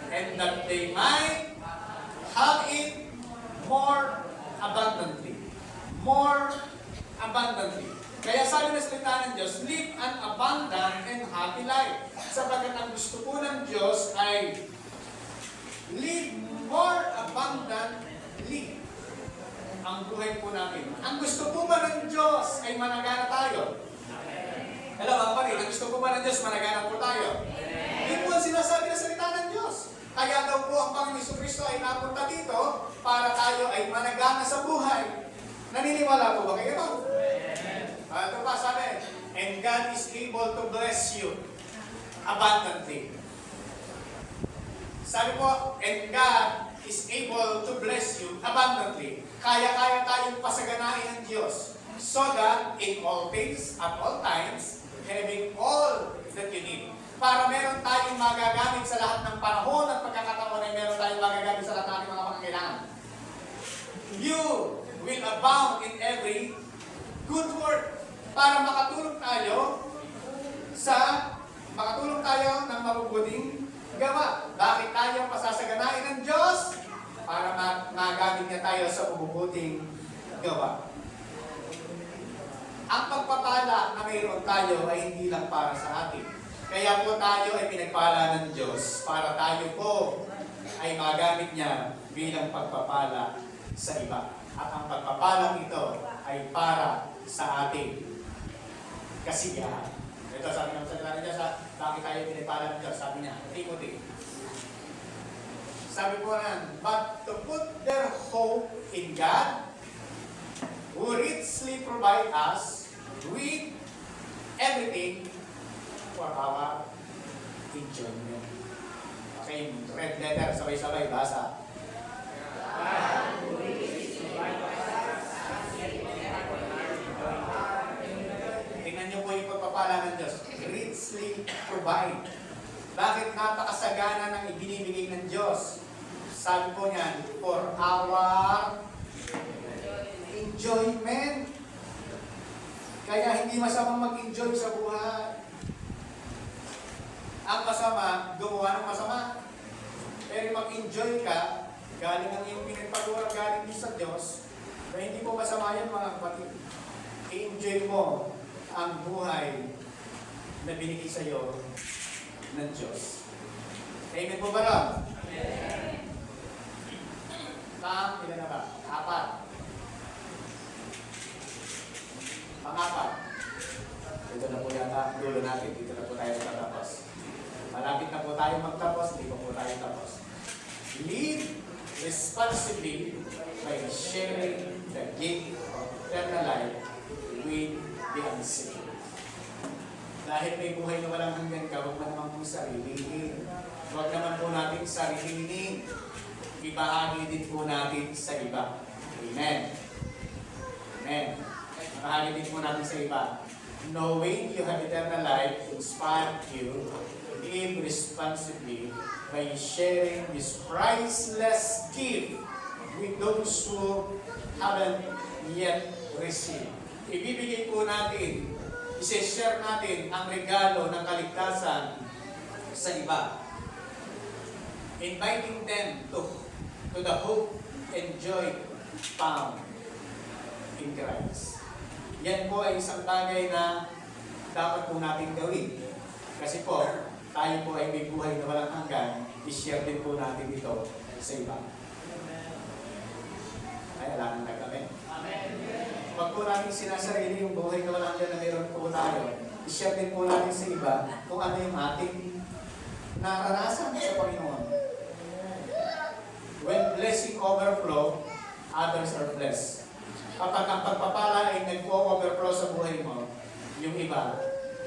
and that they might have it more abundantly. More abundantly. Kaya sabi ng salita ng Diyos, live an abundant and happy life. Sapagkat ang gusto po ng Diyos ay live more abundantly ang buhay po natin. Ang gusto po ba ng Diyos ay managana tayo? Hello, mga kapatid, ang gusto po ba ng Diyos managana po tayo? Yun po ang sinasabi ng salita ng Diyos. Kaya daw po ang Panginoon Jesucristo ay napunta dito para tayo ay managana sa buhay. Naniniwala po ba kayo ito? Ito pa sabi, and God is able to bless you abundantly. Sabi po, and God is able to bless you abundantly. Kaya-kaya tayong pasaganain ng Diyos so that in all things, at all times, having all that you need. Para meron tayong magagamit sa lahat ng panahon at pagkakataon ay meron tayong magagamit sa lahat ng ating mga pangangailangan. You will abound in every good work para makatulong tayo ng mabubuting gawa. Bakit tayo pasasaganain ng Diyos? Para magamit niya tayo sa mabubuting gawa. Ang pagpapala na mayroon tayo ay hindi lang para sa atin. Kaya po tayo ay pinagpala ng Diyos para tayo po ay magamit niya bilang pagpapala sa iba. At ang pagpapalang ito ay para sa ating kasiyahan. Ito sabi ng salita niya sa bakit tayo pinagpala ng Diyos. Sabi niya, Timothy. Sabi po na, but to put their hope in God, who richly provide us with everything for our enjoyment. Okay, red letter, sabay-sabay, basa. Tingnan niyo po yung pagpapala ng Diyos. Richly provide. Bakit napakasagana ng ibinibigay ng Diyos? Sabi po niyan, for our enjoyment. Kaya hindi masamang mag-enjoy sa buhay. Ang masama, gumawa ng masama. Pero mag-enjoy ka, galing ang iyong pinagpagawa, galing din sa Diyos, na hindi po masama yan mga kapatid. I-enjoy mo ang buhay na binigay sa iyo ng Diyos. Amen po ba ron? Amen. Ilan na ba? 4. Pang-4. Ito na po yata ang dulo natin. Dito na po tayo magtatapos. Malapit na po tayo magtapos. Hindi pa po tayo tapos. Live responsibly by sharing the gift of eternal life with the unsaved. Dahil may buhay na walang hanggan ka, huwag mo naman po sarilinin. Huwag naman po natin sarilinin. Ibahagi din po natin sa iba. Amen. Amen. Ibahagi din po natin sa iba. Knowing you have eternal life inspired you live responsibly by sharing this priceless gift with those who haven't yet received. Ibibigay po natin, isi-share natin ang regalo ng kaligtasan sa iba. Inviting them to the hope and joy found in Christ. Yan po ay isang bagay na dapat po natin gawin. Kasi po, tayo po ay may buhay na walang hanggan, i-share din po natin ito sa iba. Ay, alam na kami. Huwag po natin sinasarili yung buhay na walang hanggan na meron po tayo. I-share din po natin sa iba kung ano yung ating naranasan sa Panginoon. When blessing overflow, others are blessed. Kapag ang pagpapala ay nag-overflow sa buhay mo, yung iba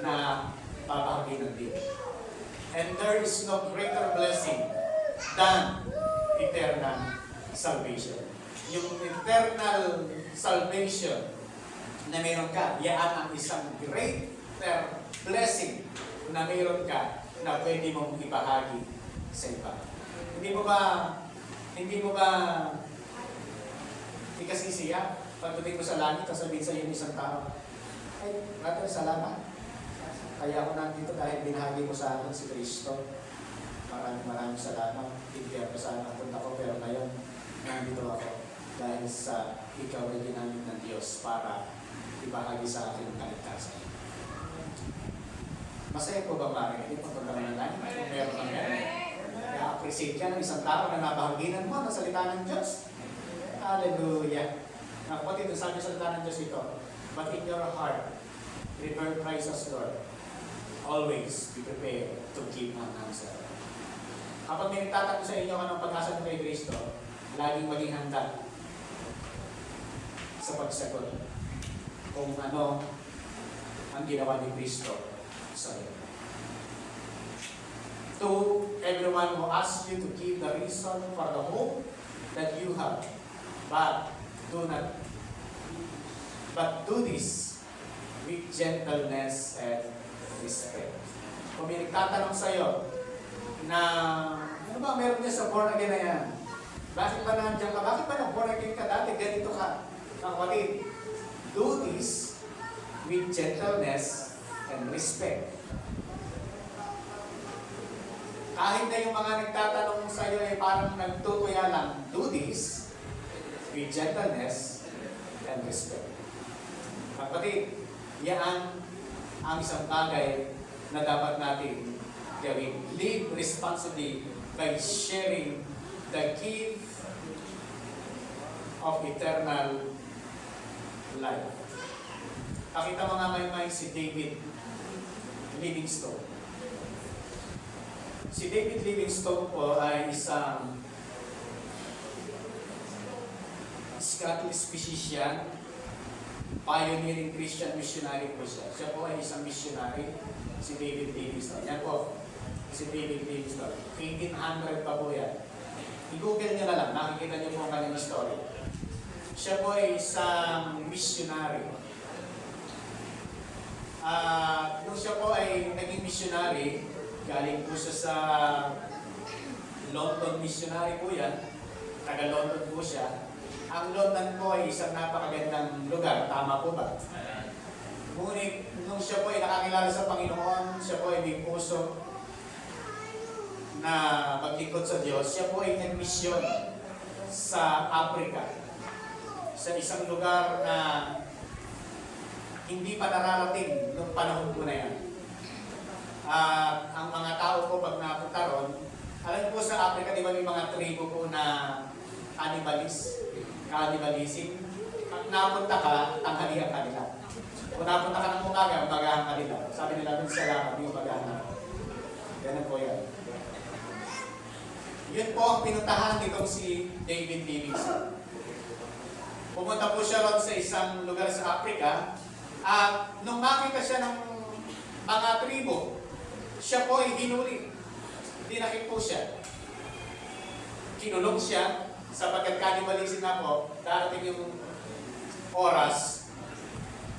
na papahaginan din. And there is no greater blessing than eternal salvation. Yung eternal salvation na meron ka, yan ang isang greater blessing na meron ka na pwede mong ibahagi sa iba. Hindi mo ba ikasisiya? Pagdating mo sa langit, sasabihin sa iyo ng isang tao, ay, brother, salamat. Kaya ako nandito dahil binahagi mo sa akin si Kristo. Maraming salamat. Hindi ako sana punta ko, pero ngayon, nandito ako dahil sa ikaw ay ginamit ng Diyos para ibahagi sa akin ang kaligtasan. Masaya po ba marinig pag pagkaman ng langit? Kung meron kang meron, kaya appreciate ka ng isang tao na nabahaginan mo ng salita ng Diyos. Hallelujah. Kapatid, sabi sa salita ng Diyos ito, but in your heart, revere Christ as Lord. Always be prepared to give an answer. Kapag may nagtatanong sa inyo anong pag-asa ng kay Kristo, laging maging handa sa pagsagot kung ano ang ginawa ni Kristo sa iyo. To everyone who asks you to give the reason for the hope that you have, but do this with gentleness and respect. Kung may nagtatanong sa iyo na ano ba meron niya sa born again na yan? Bakit ba nandiyan ka? Bakit ba na-born again ka dati? Ganito ka. Kapatid, do this with gentleness and respect. Kahit na yung mga nagtatanong sa iyo ay parang nagtutuya lang, do this with gentleness and respect. Kapatid, yan ang isang bagay na dapat natin gawin. Live responsibly by sharing the gift of eternal life. Pakita mo nga may si David Livingstone. Si David Livingstone po ay isang Scottish physician, pioneering Christian missionary po siya. Siya po ay isang missionary, si David Livingstone. Yan po, si David Livingstone. 1800 pa po yan. I-google nyo na lang, nakikita nyo po ang kanyang story. Siya po ay isang missionary. Nung siya po ay naging missionary, galing po siya sa London missionary po yan. Taga-London po siya. Ang London po ay isang napakagandang lugar. Tama po ba? Ngunit, nung siya po ay nakakilala sa Panginoon, siya po ay may puso na maglingkod sa Diyos, siya po ay nag-mission sa Africa. Sa isang lugar na hindi pa nararating noong panahon po na yan. Ang mga tao po pag napunta ron, alam po sa Africa, di ba may mga tribo po na cannibalism. Pag napunta ka, tanghalihan ka nila. Kung napunta ka ng umaga, umagahan ka nila. Sabi nila, dun salamat, yung umagahan na. Ganun po yan. Yun po ang pinuntahan nitong si David Livingstone. Pumunta po siya ron sa isang lugar sa Africa. At nung makita siya ng mga tribo, siya po ay hinuli. Dinakip po siya. Kinulong siya sapagkat cannibalism na po, darating yung oras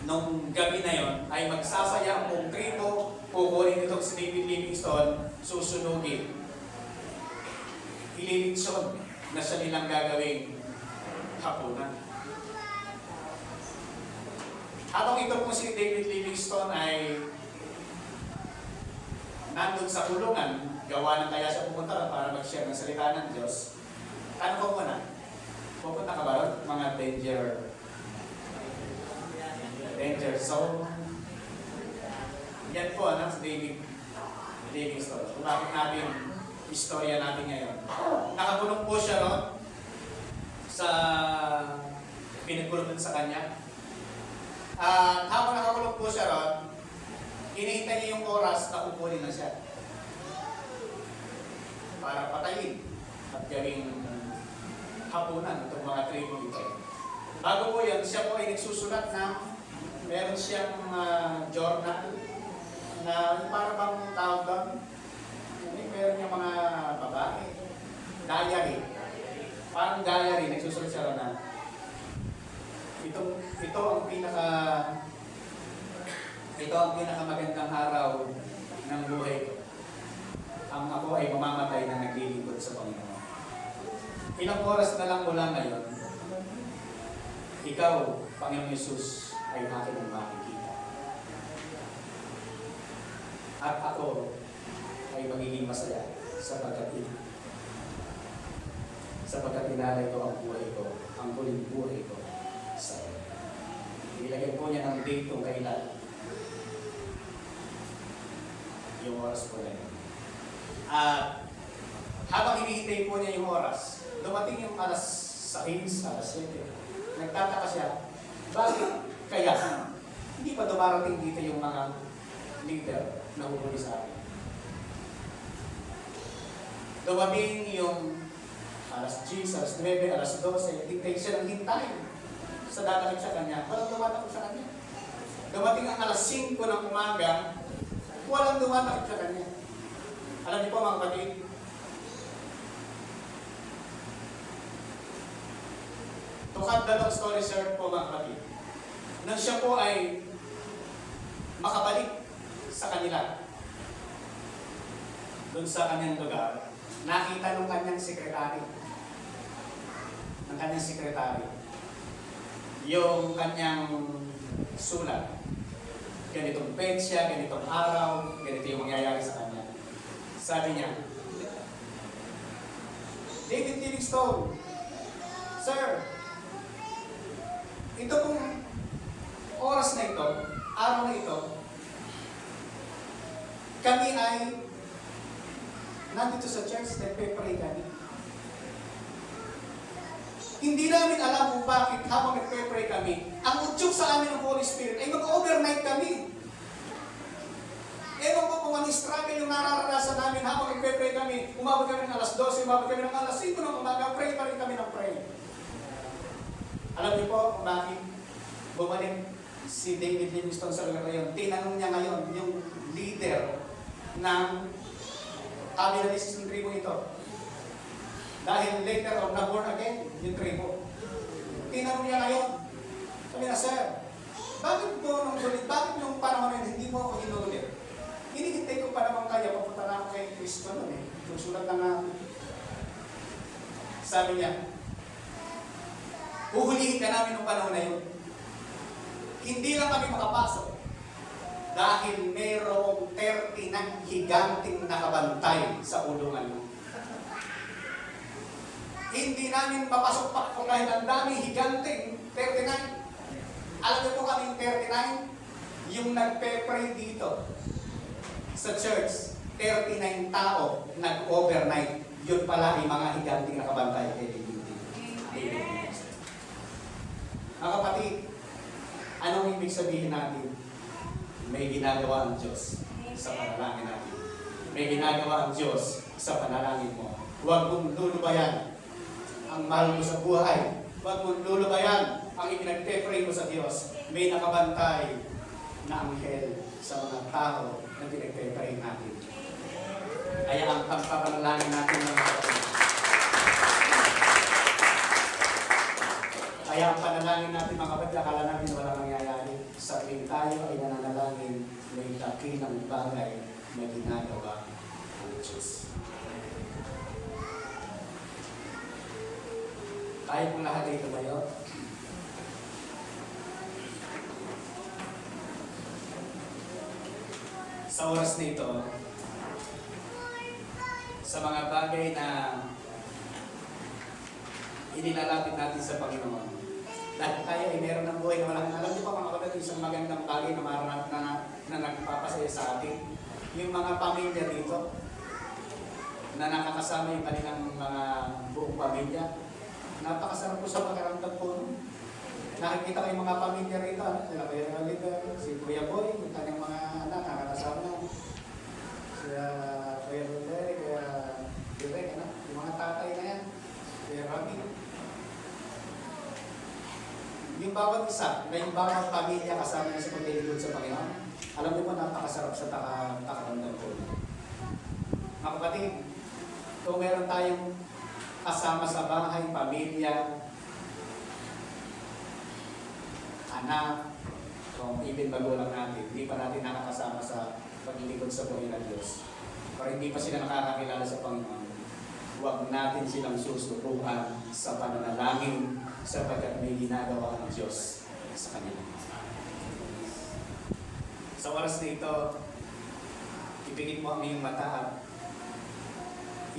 nung gabi na yon ay magsasaya ang buong tribo kukunin itong si David Livingstone, susunugin. Ililitsyon na siya nilang gagawing hapunan. Habang ito po si David Livingstone ay nandun sa kulungan, gawa ng kaya siya pupunta para mag-share ng salita ng Diyos. Ano ko muna? Pupunta ka ba ron? Mga danger zone. Yan po, si David Livingstone. Kung bakit natin istorya natin ngayon. Nakakulong po siya ron sa pinagkulong sa kanya. At habang nakakulong po siya ron, hinihintay niya yung oras na kukunin na siya para patayin at gawing hapunan itong mga tribo ito. Bago po yan, siya po ay nagsusulat ng meron siyang journal na para bang tawag doon. Meron niyang mga babae. Diary. Parang diary, nagsusulat siya na ito ang pinakamagandang araw ng buhay ko. Ang ako ay mamamatay na naglilingkod sa Panginoon. Ilang oras na lang mula ngayon, ikaw, Panginoon Yesus, ay akin ang makikita. At ako ay magiging masaya sapagkat inalay ko ang buhay ko, ang huling buhay ko sa iyo. Ilagay po niya ng date kung kailan. Yung oras po na yun. At habang hinihintay po niya yung oras, dumating yung alas 6, alas 7. Nagtataka siya, bakit kaya hindi pa dumarating dito yung mga leader na huli sa akin? Dumating yung alas 10, alas 9, alas 12, hintay siya ng hintay sa dadakit sa kanya. Walang dumatakot sa kanya. Dumating ang alas 5 ng umaga, walang dumatakot sa kanya. Alam niyo po mga kapatid, to cut the long story short po mga kapatid, nang siya po ay makabalik sa kanila, doon sa kanyang lugar, nakita ng kanyang sekretary, yung kanyang sulat. Ganitong petsa, ganitong araw, ganito yung mangyayari sa kanya. Sabi niya, David Livingstone, Sir, ito pong oras na ito, araw na ito, kami ay nandito sa church, nagpe-pray kami. Hindi namin alam kung bakit habang nagpe-pray kami, ang udyok sa amin ng Holy Spirit ay mag-overnight kami. Ewan ko kung anong struggle yung nararanasan namin habang nagpe-pray kami. Umabot kami ng alas 12, umabot kami ng alas 5 ng umaga, pray pa rin kami ng pray. Alam niyo po kung bakit bumalik si David Livingstone sa lugar na yun. Tinanong niya ngayon yung leader ng Tabernacle ng tribo ito. Dahil later on, na-born again yung tribo. Tinanong niya ngayon. Sabi na, Sir, bakit nung panahon na hindi mo ako hinulit? Hinihintay ko pa naman kaya, papunta na ako kay Kristo nun eh. Susulat na nga. Sabi niya, huhulihin ka namin nung panahon na yun. Hindi lang kami makapasok dahil mayroong 30 ng higanting nakabantay sa ulungan mo. Hindi namin papasok pa kung dahil ang dami higanting 39. Alam niyo po kami yung 39? Yung nagpe-pray dito sa church, 39 tao nag-overnight. Yun pala ay mga higanting nakabantay kay David. Mga kapatid, anong ibig sabihin natin? May ginagawa ang Diyos sa panalangin natin. May ginagawa ang Diyos sa panalangin mo. Huwag mong lulubayan ang mahal mo sa buhay. Huwag mong lulubayan ang ipinagpe-pray mo sa Diyos. May nakabantay na anghel sa mga tao na pinagpe-pray natin. Kaya ang pagpapanalangin natin mga kapatid Kaya ang panalangin natin mga kapatid, akala natin walang nangyayari. Sa tuwing tayo ay nananalangin, may dakilang bagay na ginagawa ng Diyos. Kaya kong lahat ay tumayo. Sa oras na ito, sa mga bagay na inilalapit natin sa Panginoon, dahil tayo ay meron ng buhay na walang alam niyo pa mga kapatid, isang magandang bagay na maranasan na nagpapasaya sa atin. Yung mga pamilya dito, na nakakasama yung kanilang mga buong pamilya, napakasarap po sa pagkaramdam po. Nakikita ko yung mga pamilya rito, sila Kuya Oliver, si Kuya Boy, yung kanyang mga anak, nakakasama. Sila Kuya Roderick, Kuya Direk, yung mga tatay na yan, Kuya Rami. Yung bawat isa, na yung bawat pamilya kasama niya sa paglilingkod sa Panginoon, alam niyo po, napakasarap sa pakaramdam po. Mga kapatid, kung meron tayong kasama sa bahay, pamilya, anak, kung even magulang natin, hindi pa natin nakakasama sa paglilingkod sa buhay ng Diyos. Pero hindi pa sila nakakakilala sa Panginoon. Huwag natin silang susuruhan sa pananalangin sapagkat may ginagawa ng Diyos sa kanila. Sa oras na ito, ipigit mo ang iyong mata at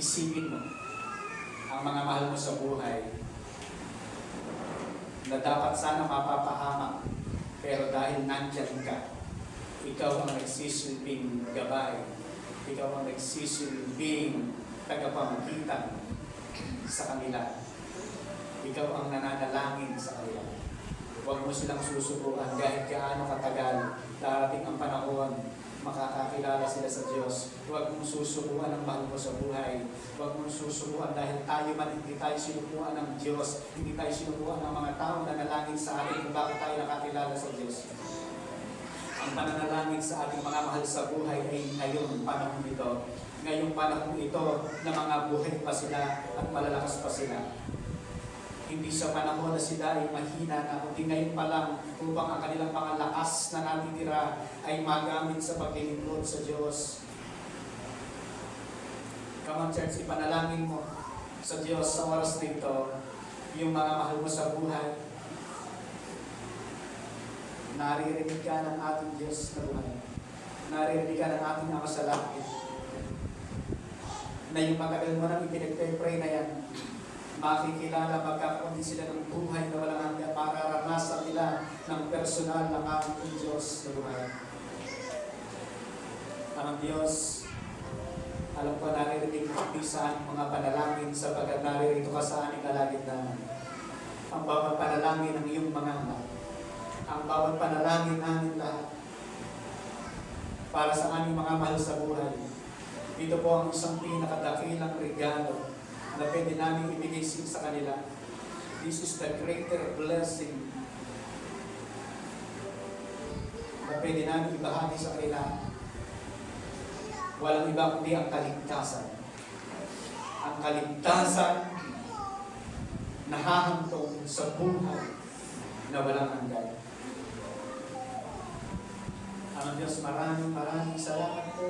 isipin mo ang mga mahal mo sa buhay na dapat sana mapapahamak, pero dahil nandyan ka, ikaw ang nagsisilbing gabay, ikaw ang nagsisilbing tagapamagitan sa kanila, ikaw ang nananalangin sa kanila. Huwag mo silang susubukan kahit gaano katagal, darating ang panahon, makakakilala sila sa Diyos. Huwag mong susubukan ang mahal mo sa buhay. Huwag mong susubukan dahil tayo man hindi tayo sinubukan ng Diyos. Hindi tayo sinubukan ng mga tao na nalangin sa atin kung bakit tayo nakakilala sa Diyos. Ang pananalangin sa ating mga mahal sa buhay ay ngayong panahon ito. Ngayong panahon ito na mga buhay pa sila at malalakas pa sila. Hindi sa panahon na sila ay mahina na, kundi ngayon pa lang upang ang kanilang mga lakas na natitira ay magamit sa paglilingkod sa Diyos. Come on, church, ipanalangin mo sa Diyos sa oras dito yung mga mahal mo sa buhay. Naririnig ka ng ating Diyos na buhay. Naririnig ka ng ating Ama sa langit. Na yung matagal mo nang ipinagpray na yan, makikilala, magkakaroon din sila ng buhay na walang hanggan, mararanasan nila ng personal ng ating Diyos na buhay. Ang Diyos, alam ko naririnig mo sa aming mga panalangin sapagkat naririto ka sa aming kalagitnaan. Ang bawat panalangin ng iyong mga anak, ang bawat panalangin namin lahat para sa aming mga mahal sa buhay. Ito po ang isang pinakadakilang regalo na pwede namin ibigay sa kanila. This is the greater blessing na pwede namin ibahagi sa kanila. Walang iba kundi ang kaligtasan. Ang kaligtasan na hahantong sa buhay na walang hanggan. Ang Diyos, maraming salamat po.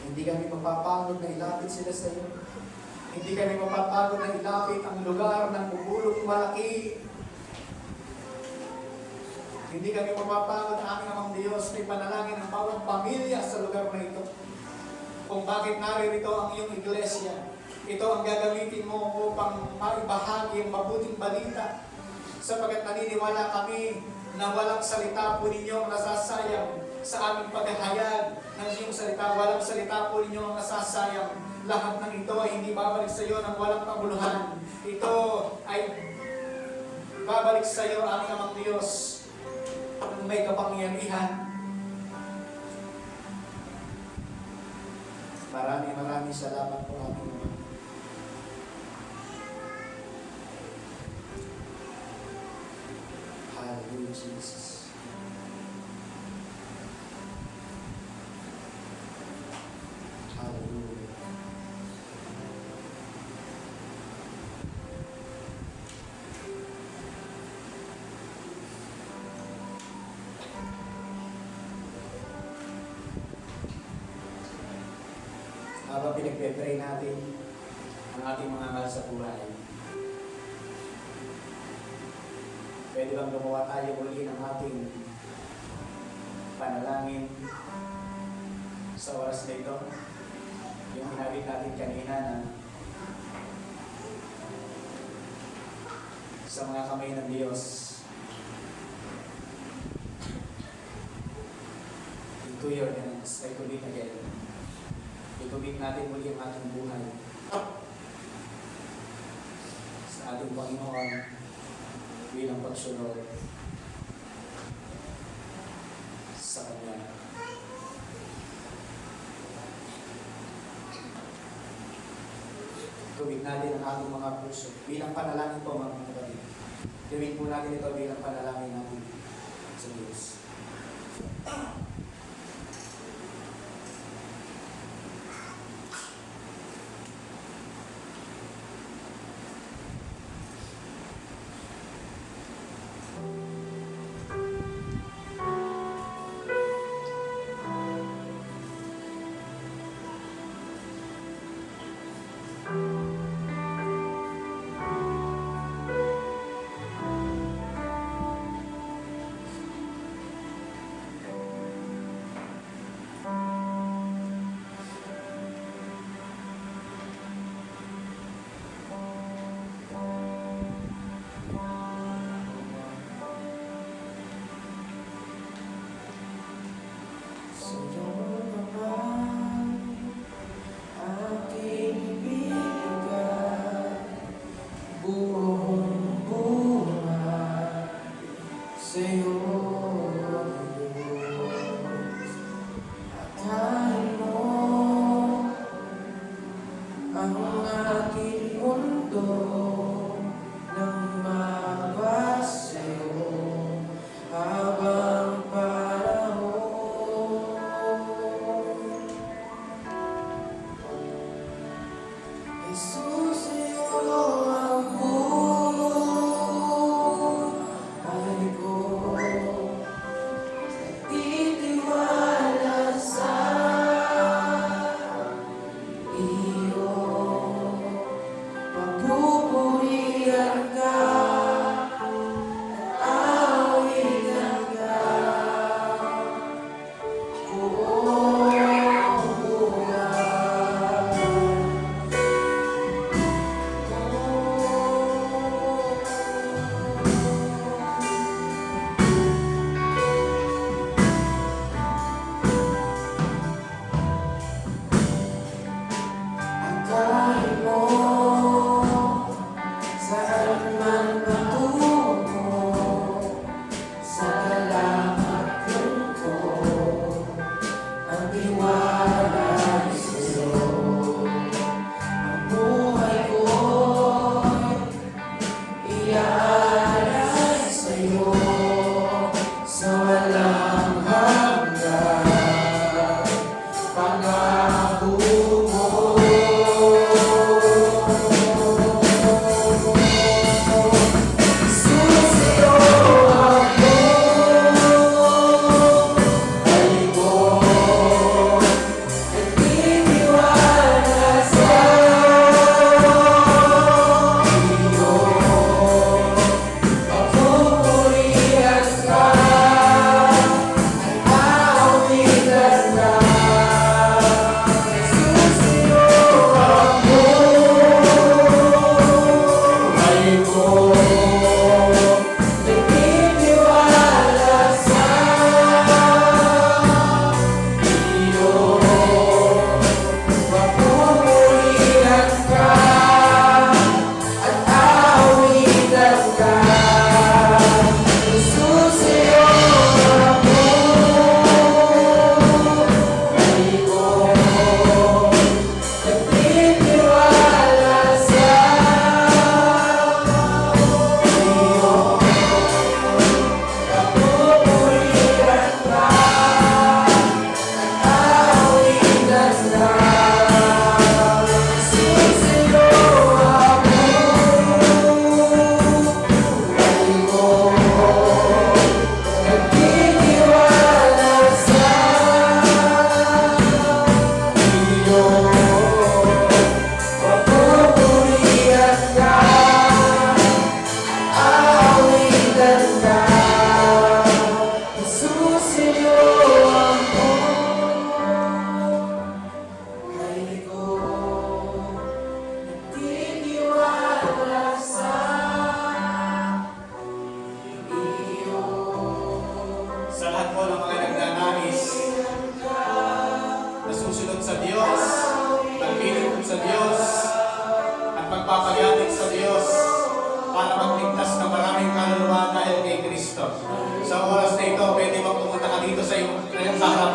Hindi kami mapapagod na ilapit sila sa iyo. Hindi kami mapapagod na ilapit ang lugar ng bubulong malaki. Hindi kami mapapagod na aming Amang Diyos na ipanalangin ang bawat pamilya sa lugar na ito. Kung bakit naririto ang iyong iglesia, ito ang gagamitin mo upang maibahagi ang mabuting balita. Sapagkat naniniwala kami na walang salita po ninyo ang nasasayang sa aming paghahayag ng iyong salita. Walang salita po ninyo ang nasasayang. Lahat ng ito ay hindi babalik sa iyo ng walang paguluhan. Ito ay babalik sa iyo, aming Amang Diyos, ang may kapangyarihan. Maraming salamat po, aming Ama. Hallelujah, Jesus. habang pinagpe-pray natin ang ating mga mahal sa buhay, pwede bang gumawa tayo uli ng ating panalangin sa oras na ito? Yung hinabit natin kanina na sa mga kamay ng Diyos, into your hands, I commit again. I-commit natin muli ang ating buhay sa ating Panginoon bilang pagsunod sa Kanya. Gawin natin ang ating mga puso bilang panalangin po, mga kapatid. Gawin po natin ito bilang panalangin natin sa Diyos.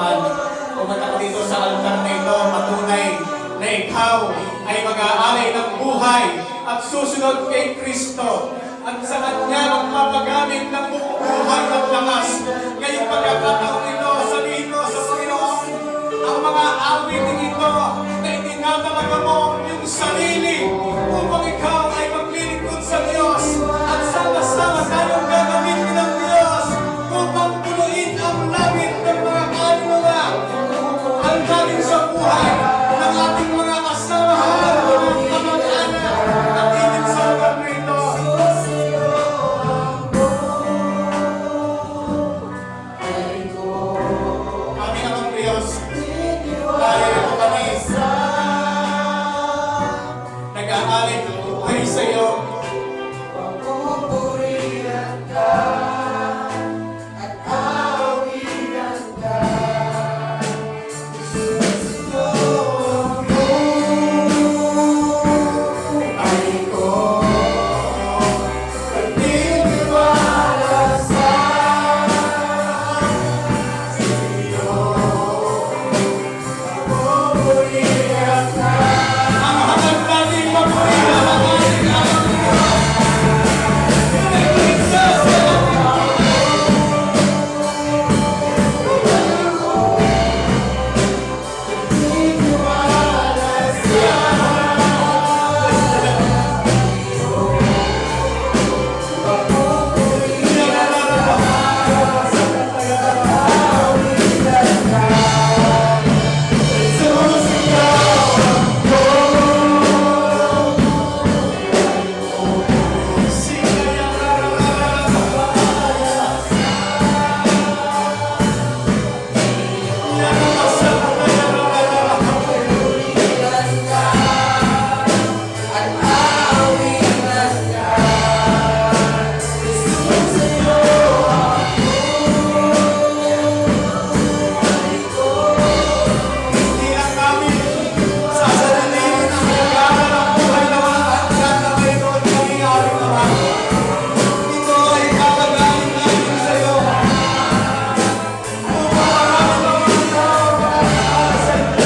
man, pumunta ka dito sa altar na ito, patunay na ikaw ay mag-aalay ng buhay at susunod kay Kristo. At sa Kanya magpapagamit ng buong buhay at lakas. Ngayong pagkakataon ito, sabihin mo sa Panginoon, ang mga awiting ito na itinatalaga mo yung sarili upang ikaw ay maglilingkod sa Diyos. At sama-sama tayong gagamitin ng Diyos upang punuin ang langit ng mga kaluluwa. Ang galing sa buhay ng ating mga kasamahan, mga kamag-anak, at ibig sa lugar na ito. Kami naman, Diyos, dahil ito kami nag-aalay ng buhay sa iyo. Ang hangad natin magpapalala ang ating amang Diyos. Hindi lang namin sasalutin ang pag-aaral ng buhay na walang hanggan na mayroon kami aming Ama. Ito ay kakagaling namin sa iyo. Upang marami ng tao makakakala sa iyo.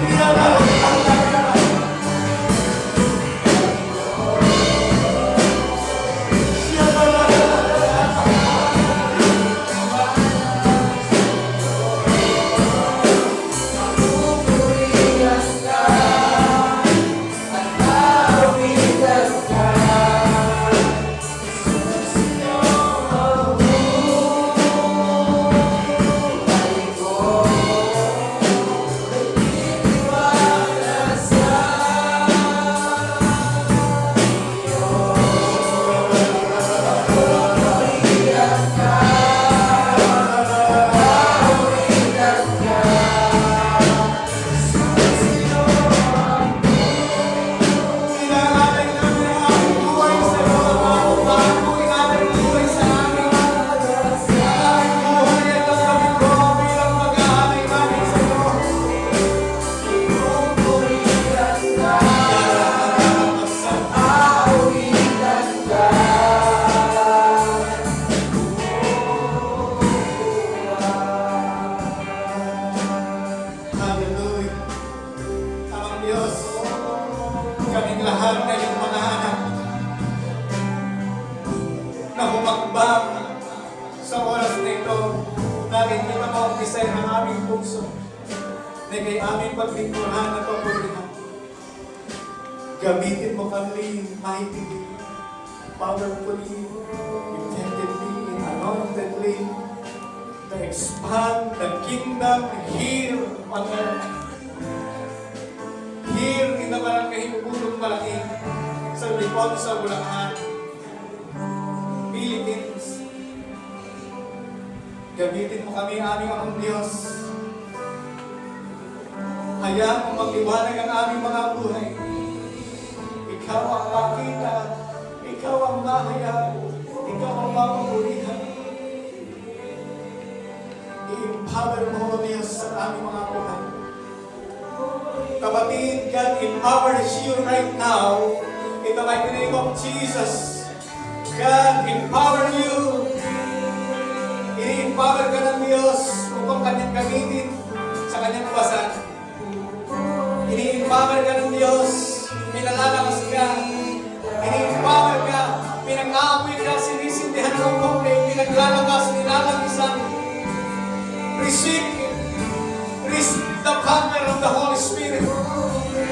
Pinalalaman ang lahat. Inaalay namin ang aming buhay sa iyo, Ama. Bago inaalay ang buhay sa amin. Ang aming buhay ay tanggapin ko bilang mag-aalay namin sa iyo. Hallelujah. Amang Diyos, kaming lahat na iyong mga anak na humakbang sa oras na ito, nakikita mo ang design ng aming puso na kay aming paglingkuran at papurihan. Gamitin mo kami mightily, powerfully, intentedly, anointedly, to expand the kingdom here on earth. Here in the Barangay Pulong Malaki, sa Lipon, sa Bulacan, Philippines. Gamitin mo kami, aming Amang Diyos. Hayaan mo magliwanag ang aming mga buhay. Ikaw ang makita, ikaw ang mahayag, ikaw ang mamamurihan. I-empower mo, O Diyos, sa aming mga buhay. Kapatid, God empowers you right now in the mighty name of Jesus. God empower you. I-empower ka ng Diyos kanyang gamitin sa kanyang kawasan. Ini-empower ka ng Diyos, pinalalakas ka, ini-empower ka, pinag-aapoy ka, sinisindihan ng kumpi, pinaglalakas, nilalagisan. Receive the power of the Holy Spirit.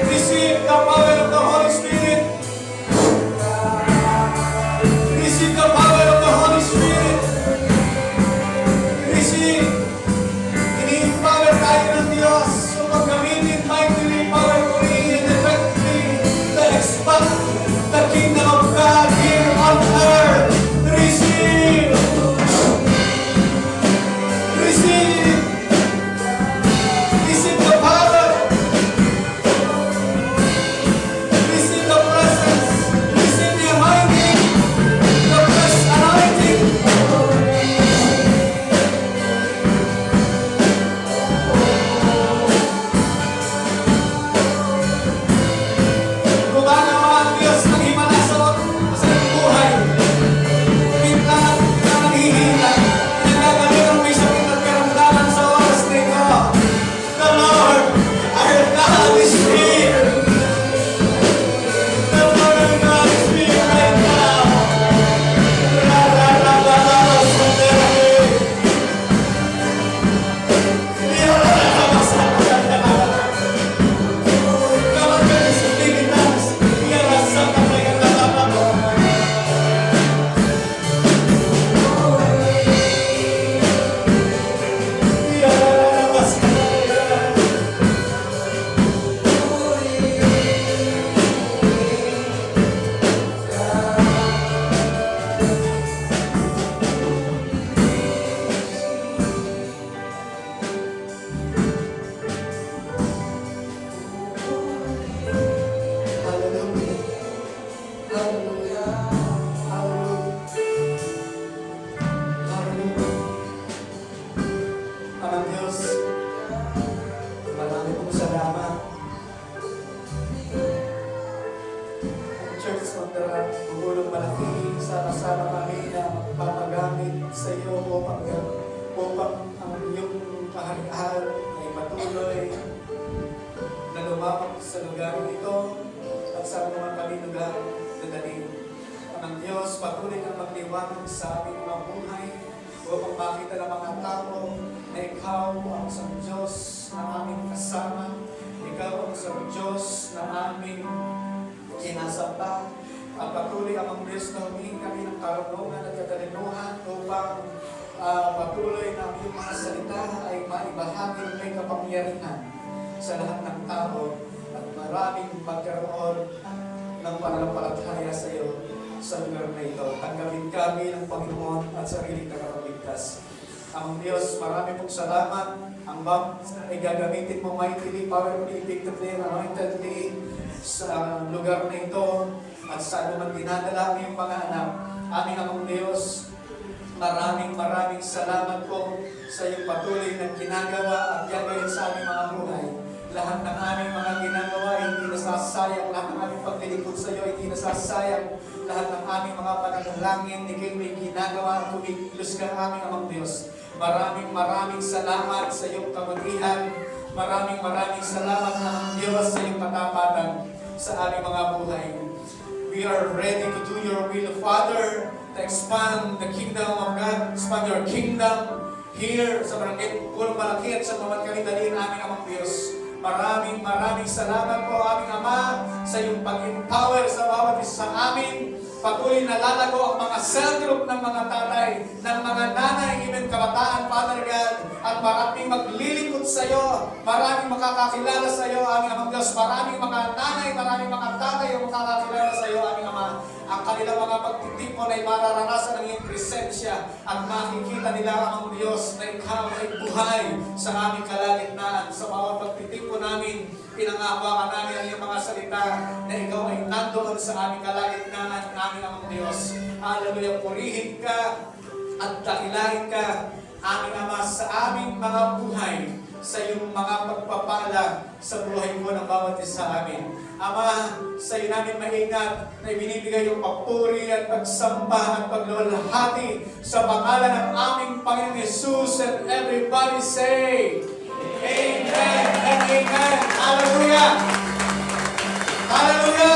Receive the power of the Holy Spirit. Receive the power of the Holy Spirit. Receive. Ini-empower tayo ng Diyos upang gamitin mightily, powerfully, and effectively to expand the kingdom of God here on earth. Receive. Receive. Receive the power. Receive the presence. Receive the anointing. The fresh anointing. Gumagawa ang Diyos ng himala sa iyong buhay. Bigla na nanghihina. Pinagagaling ang may sakit at karamdaman sa oras na ito. The Lord, our God is here. The Lord, our God is here right now. Hallelujah. Hallelujah. Hallelujah. Hallelujah. Amang Diyos, marami pong salamat. Ang Church of the Gugulong Malaki, sama-sama kami na papagamit sa iyo upang ang iyong kaharian ay patuloy na lumapag sa lugar ito at sa mga kalilugar na dating. Ang Diyos, patuloy na magliwanag sa aming mga buhay upang makita ng mga tao na ikaw ang isang Diyos na aming kasama, ikaw ang isang Diyos na aming kinasamba. At patuloy ang Diyos na humingi kami ng karunungan at katalinuhan upang patuloy na ang iyong mga salita ay maibahagi ng may kapangyarihan sa lahat ng tao at maraming magkaroon ng pananampalataya sa iyo sa lugar na ito. Tanggapin kami ng Panginoon at sariling tagapagligtas. Ang Diyos, marami pong salamat. Ang ay gagamitin mo mightily, powerfully, effectively, and anointedly sa lugar na ito at sa anumang dinadala ng iyong mga anak. Aming Amang Diyos, maraming salamat po sa iyong patuloy na ginagawa at gagawin sa aming mga buhay. Lahat ng aming mga ginagawa hindi nasasayang. Lahat ng aming paglilingkod sa iyo hindi nasasayang. Lahat ng aming mga pananalangin, ikaw may ginagawa at kumikilos ka aming Amang Diyos. Maraming salamat sa iyong kabutihan. Maraming salamat ng Diyos sa iyong katapatan sa aming mga buhay. We are ready to do your will, Father, to expand the kingdom of God, expand your kingdom here sa Barangay Gugulong Malaki at sa Mamad Kalindalin, aming Amang Diyos. Maraming salamat po, aming Ama, sa iyong pag-empower sa bawat isa sa amin. Patuloy na lalago ang mga cell group ng mga tatay, ng mga nanay, even kabataan, Father God, at maraming maglilingkod sa iyo, maraming makakakilala sa iyo, aming Amang Diyos, maraming mga nanay, maraming mga tatay ang makakakilala sa iyo, aming Ama. Ang kanilang mga pagtitipon ay mararanasan ng iyong presensya at makikita nila, Amang Diyos, na ikaw ay buhay sa aming kalagitnaan. Sa bawat pagtitipon namin, pinangahawakan namin ang iyong mga salita na ikaw ay nandoon sa aming kalagitnaan, aming Amang Diyos. Hallelujah, purihin ka at dakilain ka, aming Ama, sa aming mga buhay. sa iyong mga pagpapala sa buhay mo ng bawat isa sa amin. Ama, sa iyo namin maingat na ibinibigay yung papuri at pagsamba at pagluwalhati sa pangalan ng aming Panginoong Jesus, and everybody say, Amen and Amen. Hallelujah! Hallelujah!